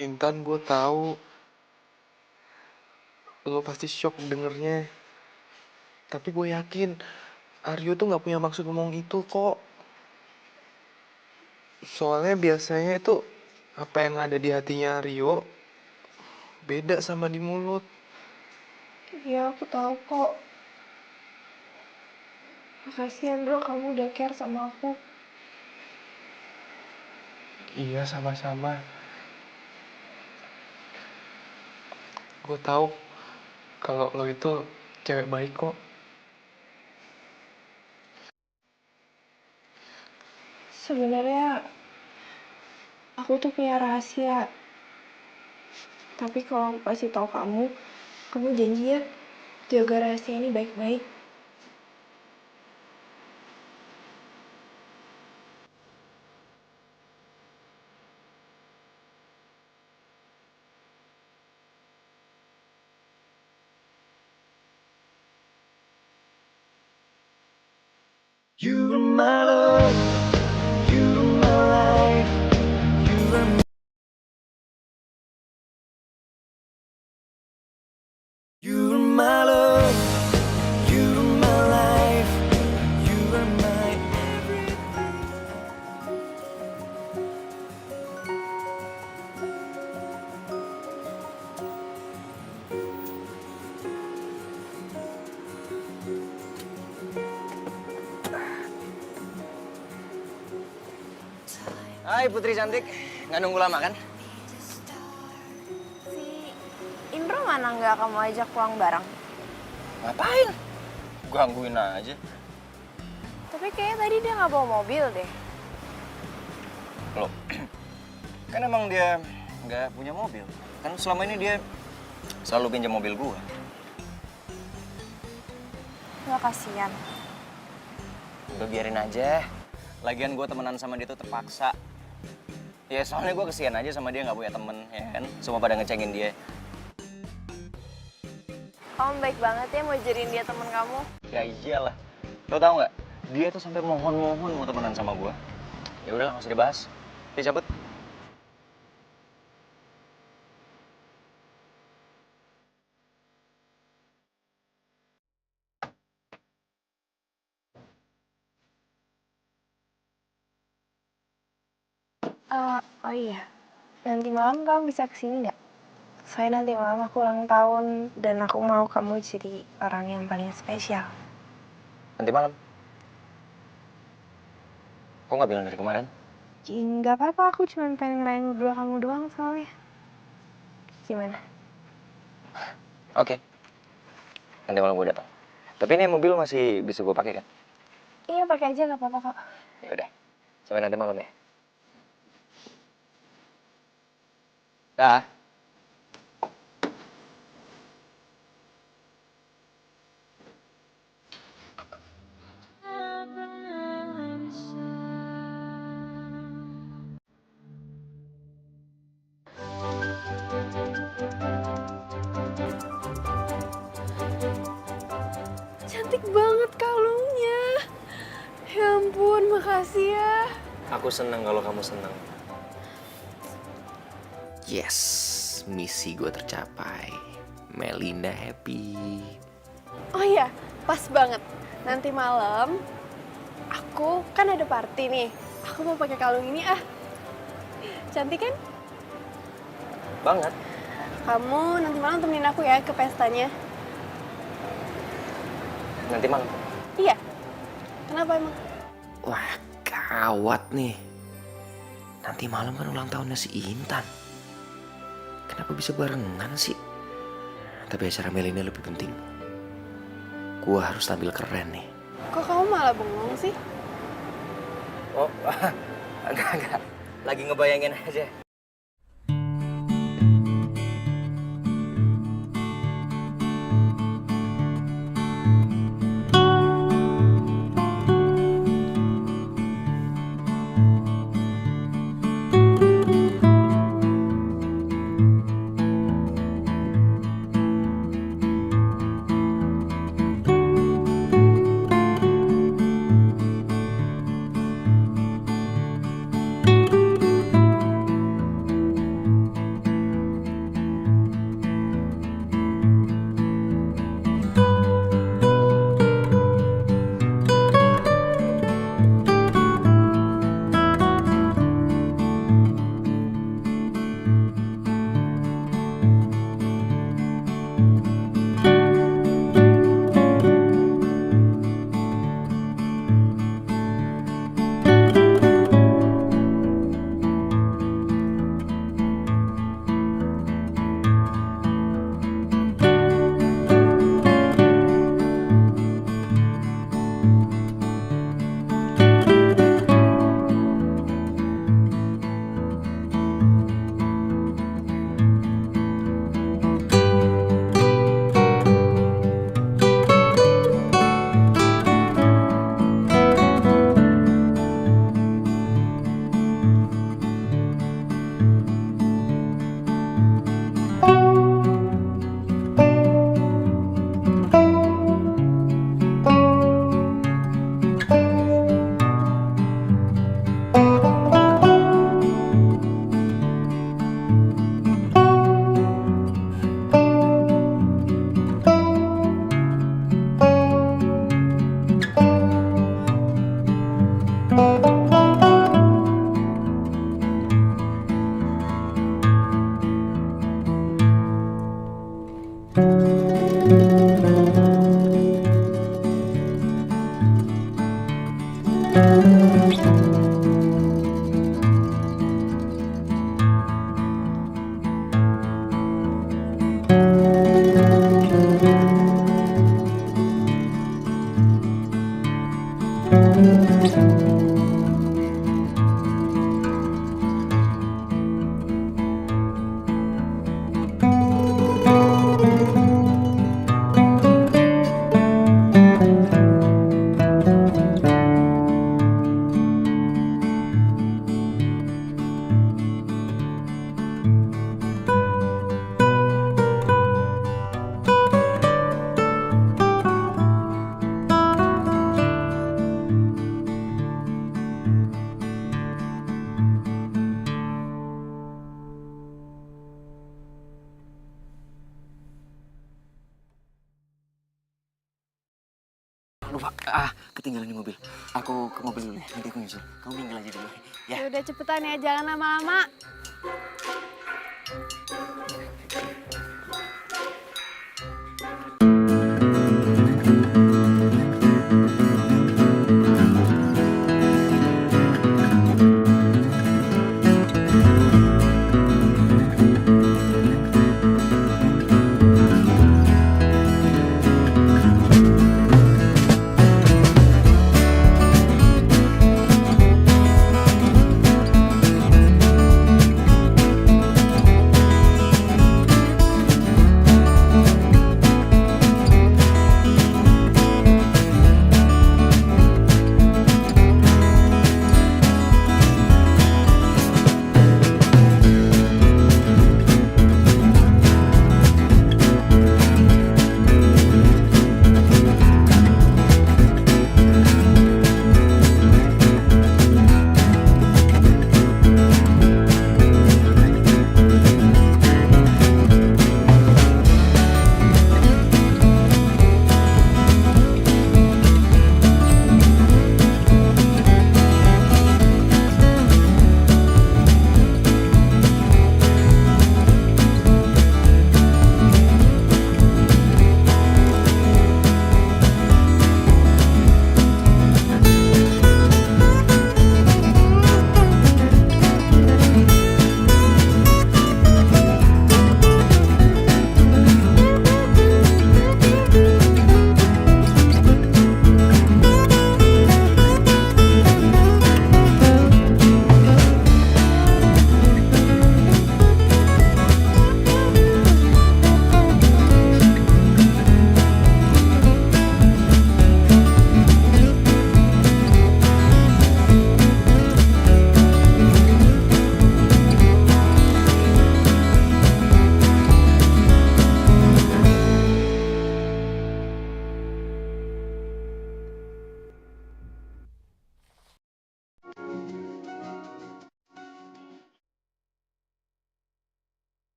Intan, gue tahu lo pasti shock dengernya. Tapi gue yakin Aryo tuh nggak punya maksud ngomong itu kok. Soalnya biasanya itu apa yang ada di hatinya Aryo beda sama di mulut. Iya, aku tahu kok. Makasih Andro, kamu udah care sama aku. Iya, sama-sama. Gue tahu kalau lo itu cewek baik kok. Sebenarnya aku tuh punya rahasia. Tapi kalau aku kasih tahu kamu janji ya jaga rahasia ini baik-baik. You are my love, you are my life, you are my, you are my love, you are my life, you are my everything. Hai Putri cantik, nggak nunggu lama kan? Si Indro mana nggak kamu ajak pulang bareng? Ngapain? Gangguin aja. Tapi kayaknya tadi dia nggak bawa mobil deh. Loh, kan emang dia nggak punya mobil. Kan selama ini dia selalu pinjam mobil gue. Lo kasihan. Udah biarin aja. Lagian gue temenan sama dia tuh terpaksa. Ya soalnya gue kesian aja sama dia nggak punya temen, ya kan? Semua pada ngecengin dia. Kamu baik banget ya mau jadiin dia temen kamu. Ya iyalah. Lo tau nggak? Dia tuh sampai mohon-mohon mau temenan sama gue. Ya udah, nggak usah dibahas. Dia cabut. Oh iya, nanti malam kamu bisa kesini nggak? Saya nanti malam aku ulang tahun dan aku mau kamu jadi orang yang paling spesial. Nanti malam. Kok nggak bilang dari kemarin? Nggak apa-apa, aku cuma pengen ngelayan berdua kamu doang soalnya. Gimana? Oke. Nanti malam gue datang. Tapi ini mobil masih bisa gue pakai kan? Iya, pakai aja nggak apa-apa kok. Ya udah. Sampai nanti malam ya. Dah. Cantik banget kalungnya. Ya ampun, makasih ya. Aku senang kalau kamu senang. Yes, misi gue tercapai. Melinda happy. Oh iya, pas banget. Nanti malam aku kan ada party nih. Aku mau pakai kalung ini ah. Cantik kan? Banget. Kamu nanti malam temenin aku ya ke pestanya. Nanti malam. Iya. Kenapa emang? Wah, gawat nih. Nanti malam kan ulang tahunnya si Intan. Kenapa bisa barengan sih? Tapi acara Melinda lebih penting. Gua harus tampil keren nih. Kok kamu malah bengong sih? Oh, enggak. Lagi ngebayangin aja. lupa. Ketinggalan di mobil. Aku ke mobil dulu ya, nanti aku nyusul. Kamu tinggal aja dulu. Ya. Udah cepetan ya, jangan lama-lama.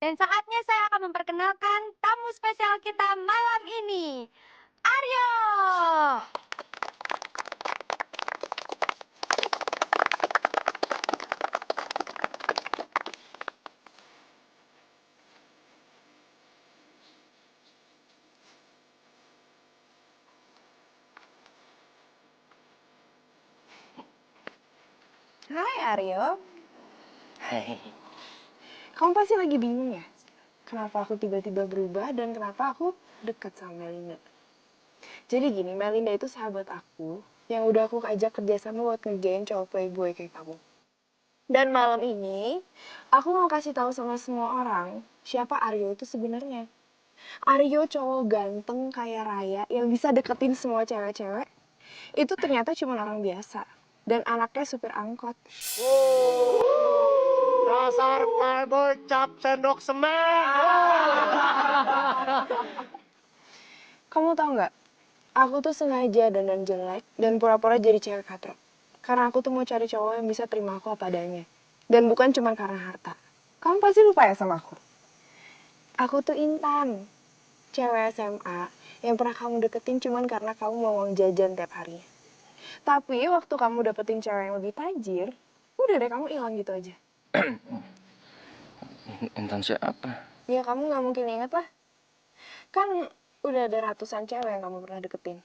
Dan saatnya saya akan memperkenalkan tamu spesial kita malam ini, Aryo. Hai Aryo, Hai. kamu pasti lagi bingung ya? Kenapa aku tiba-tiba berubah dan kenapa aku dekat sama Melinda? Jadi gini, Melinda itu sahabat aku yang udah aku ajak kerjasama buat ngerjain cowok playboy kayak kamu. Dan malam ini, aku mau kasih tahu sama semua orang siapa Aryo itu sebenarnya. Aryo cowok ganteng kaya raya yang bisa deketin semua cewek-cewek. Itu ternyata cuma orang biasa. Dan anaknya supir angkot. Dasar playboy cap sendok semen. Kamu tahu nggak? Aku tuh sengaja dandan jelek dan pura-pura jadi cewek katro. Karena aku tuh mau cari cowok yang bisa terima aku apa adanya. Dan bukan cuma karena harta. Kamu pasti lupa ya sama aku? Aku tuh Intan. Cewek SMA yang pernah kamu deketin cuma karena kamu mau uang jajan tiap harinya. Tapi waktu kamu dapetin cewek yang lebih tajir, udah deh kamu hilang gitu aja. Intan siapa? Ya kamu nggak mungkin inget lah. Kan udah ada ratusan cewek yang kamu pernah deketin.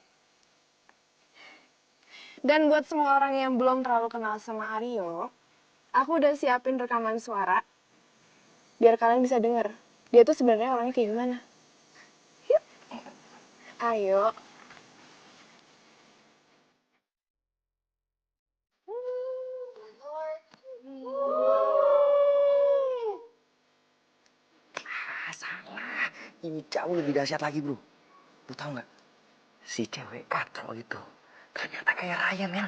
Dan buat semua orang yang belum terlalu kenal sama Aryo, aku udah siapin rekaman suara biar kalian bisa denger dia tuh sebenarnya orangnya kayak gimana. Yuk. Ayo. Salah. Ini jauh lebih dahsyat lagi, bro. Lu tahu nggak? Si cewek katro itu ternyata kayak Ryan, men.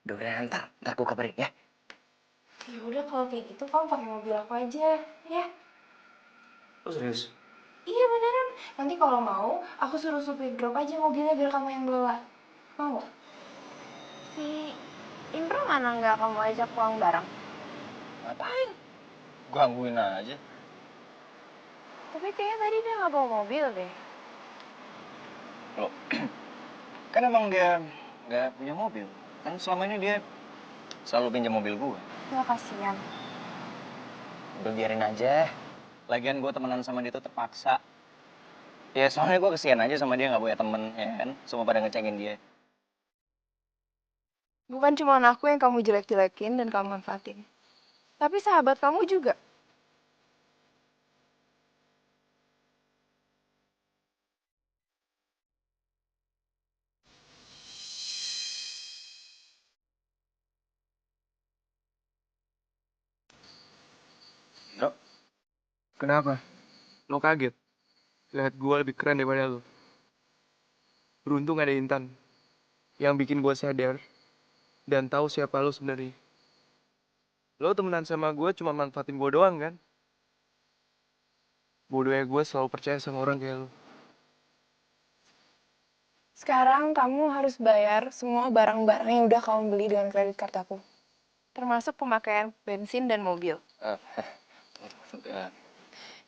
Udah, ntar aku kabarin ya. Ya udah kalau kayak gitu kamu pakai mobil aku aja, ya. Oh, serius? Iya beneran. Nanti kalau mau, aku suruh supir drop aja mobilnya biar kamu yang bawa. Mau? Si Indro mana nggak kamu ajak pulang bareng? Ngapain? Gangguin aja. Tapi kayaknya tadi dia nggak bawa mobil deh. Loh, kan emang dia nggak punya mobil. Kan selama ini dia selalu pinjam mobil gue. Ya kasihan. Udah biarin aja. Lagian gue temenan sama dia tuh terpaksa. Ya soalnya gue kesian aja sama dia nggak punya temen, ya kan? Semua pada ngecengin dia. Bukan cuma aku yang kamu jelek-jelekin dan kamu manfaatin. Tapi sahabat kamu juga. Bro, kenapa? Lo kaget? Lihat gue lebih keren daripada lo. Beruntung ada Intan yang bikin gue sadar dan tahu siapa lo sebenarnya. Lo temenan sama gue cuma manfaatin gue doang kan? Bodohnya gue selalu percaya sama orang kayak lo. Sekarang kamu harus bayar semua barang-barang yang udah kamu beli dengan kredit card aku. Termasuk pemakaian bensin dan mobil.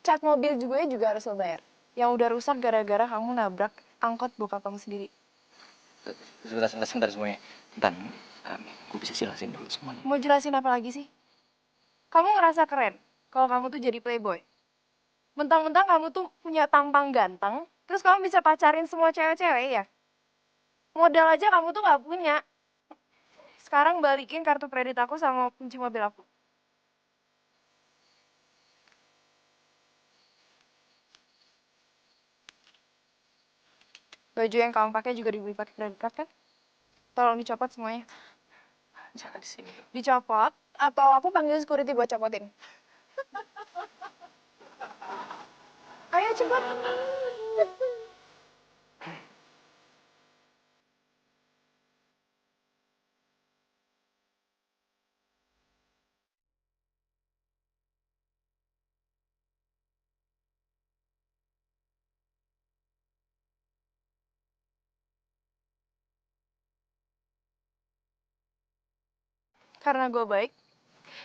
Cat mobil juga harus lo bayar. Yang udah rusak gara-gara kamu nabrak angkot bokap kamu sendiri. Sebentar semuanya. Intan, gue bisa jelasin dulu semuanya. Mau jelasin apa lagi sih? Kamu ngerasa keren kalau kamu tuh jadi playboy. Mentang-mentang kamu tuh punya tampang ganteng, terus kamu bisa pacarin semua cewek-cewek ya? Modal aja kamu tuh nggak punya. Sekarang balikin kartu kredit aku sama kunci mobil aku. Baju yang kamu pakai juga dibeli pakai kredit card kan? Tolong dicopot semuanya. Jangan di sini. Dicopot atau aku panggil security buat copotin? Ayo cepat. Karena gue baik,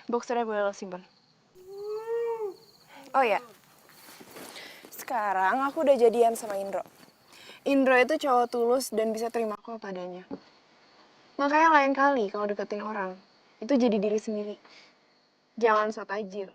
boxernya boleh lo simpen. Oh ya, sekarang aku udah jadian sama Indro. Indro itu cowok tulus dan bisa terima aku apa adanya. Makanya lain kali kalau deketin orang, itu jadi diri sendiri. Jangan sok tajir.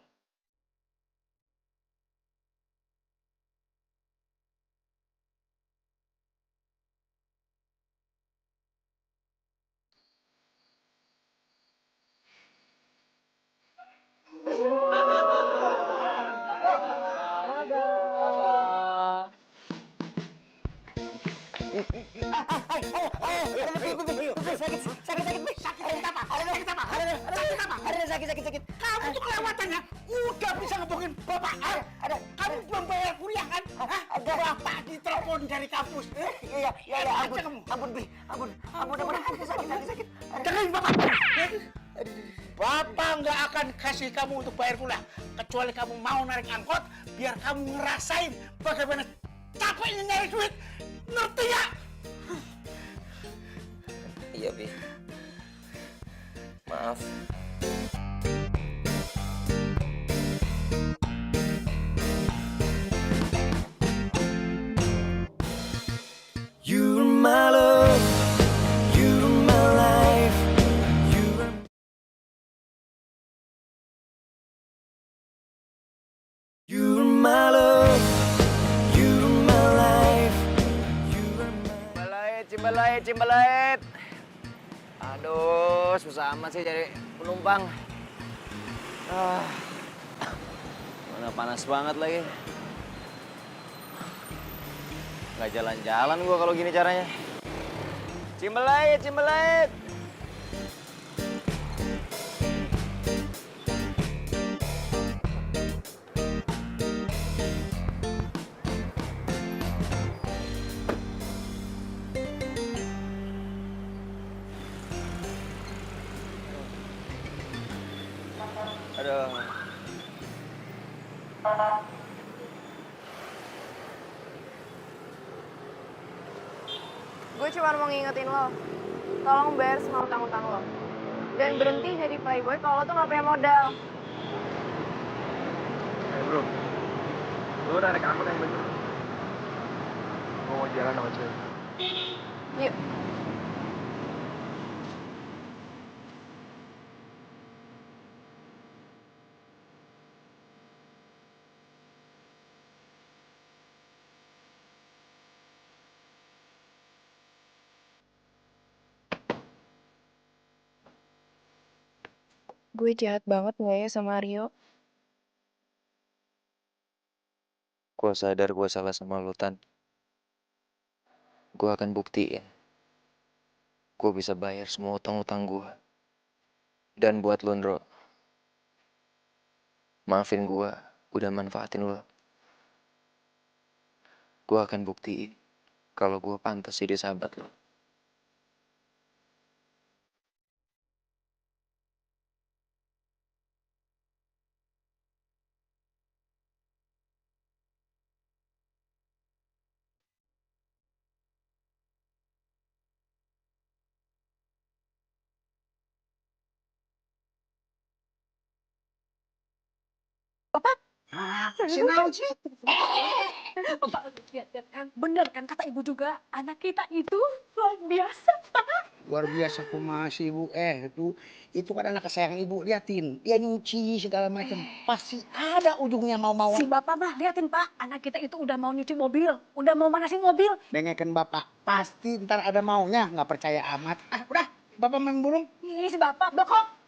Sakit. Kamu tuh kelewatannya. Udah bisa ngebohongin bapak. Ada. Kamu belum bayar kuliah kan? Bapak ditelepon dari kampus. Iya, ampun. Sakit. Dengerin bapak. Bapak nggak akan kasih kamu untuk bayar kuliah. Kecuali kamu mau narik angkot, biar kamu ngerasain bagaimana capeknya nyari duit. Ngerti ya? Iya, Bi. Maaf. You're my love, you're my life, you're my love, you're my life, Cimbalait. Aduh, susah amat sih cari penumpang. Mana panas banget lagi. Nggak jalan-jalan gua kalau gini caranya. Cimbalait. Aduh. Gue cuma mau ngingetin lo, tolong bayar semua utang-utang lo. Dan berhenti jadi playboy kalau lo tuh gak punya modal. Bro, lo Lo narik angkot yang bener. Gue mau jalan sama cewek. Yuk. Gue jahat banget nggak ya sama Rio? Gue sadar gue salah sama lo, Tan. Gue akan buktiin. Gue bisa bayar semua utang-utang gue. Dan buat lo, Ndro, maafin gue udah manfaatin lo. Gue akan buktiin kalau gue pantas jadi sahabat lo. Si Nauji. Bapak lihat kan, bener kan kata ibu juga, anak kita itu luar biasa. Luar biasa kumaha si ibu. Itu kan anak kesayangan ibu. Liatin, dia nyuci segala macam. Pasti ada ujungnya mau-mauan. Si bapak mah liatin pak, anak kita itu udah mau nyuci mobil, udah mau manasin mobil. Dengerin bapak, pasti ntar ada maunya. Nggak percaya amat. Udah, bapak main burung. Ih si bapak blokok.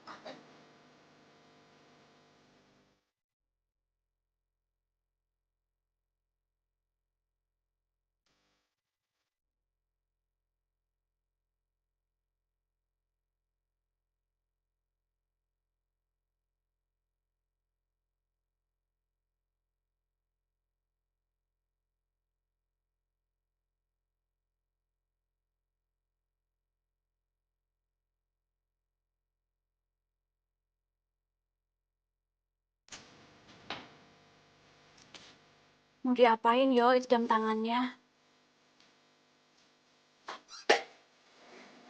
Mau diapain yo itu jam tangannya?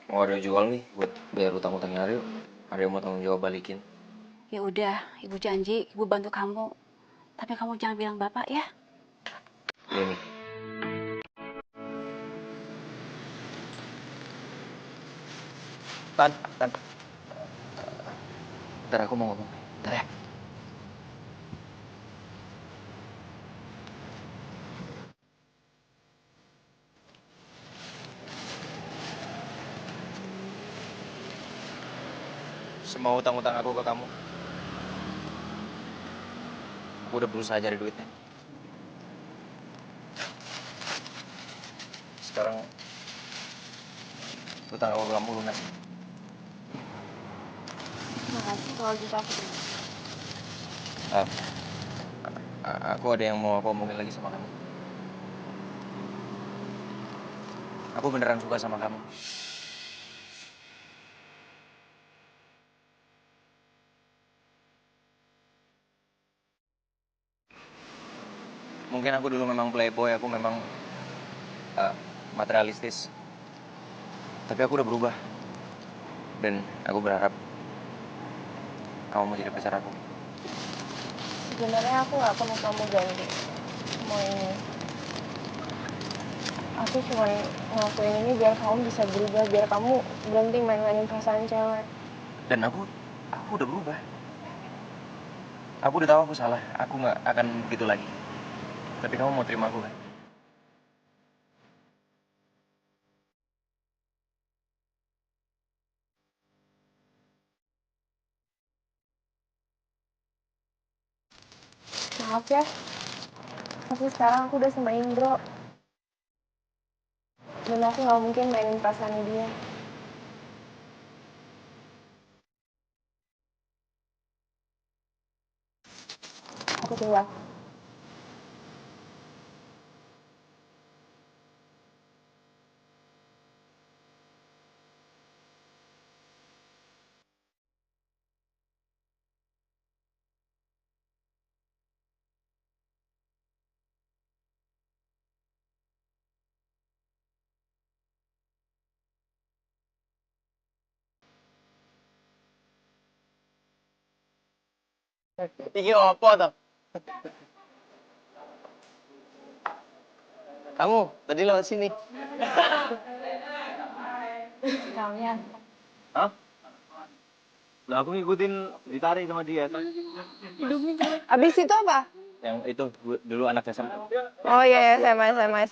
Mau Aryo jual nih buat bayar utang-utangnya Aryo. Aryo mau tanggung jawab balikin. Ya udah, ibu janji ibu bantu kamu. Tapi kamu jangan bilang bapak ya. Ini. Tan. Ntar aku mau ngomong. Ntar ya. Semua utang-utang aku ke kamu. Aku udah berusaha cari duitnya. Sekarang utang aku ke kamu lunas. Makasih kalau gitu aku. Aku ada yang mau aku omongin lagi sama kamu. Aku beneran suka sama kamu. Mungkin aku dulu memang playboy, aku memang materialistis. Tapi aku udah berubah. Dan aku berharap kamu mau jadi pacar aku. Sebenarnya aku nggak perlu kamu ganti semua ini. Aku cuma ngelakuin ini biar kamu bisa berubah, biar kamu berhenti main-mainin perasaan cewek. Dan aku udah berubah. Aku udah tahu aku salah. Aku nggak akan begitu lagi. Tapi kamu mau terima aku kan? Maaf ya, tapi sekarang aku udah sama Indro. Dan aku nggak mungkin mainin perasaan dia. Aku tinggal. Iki opo toh? Kamu tadi lewat sini. Kalian. Hah? Lah aku ngikutin ditarik sama dia. Abis itu apa? Yang itu dulu anak SMA. Oh iya, SMA.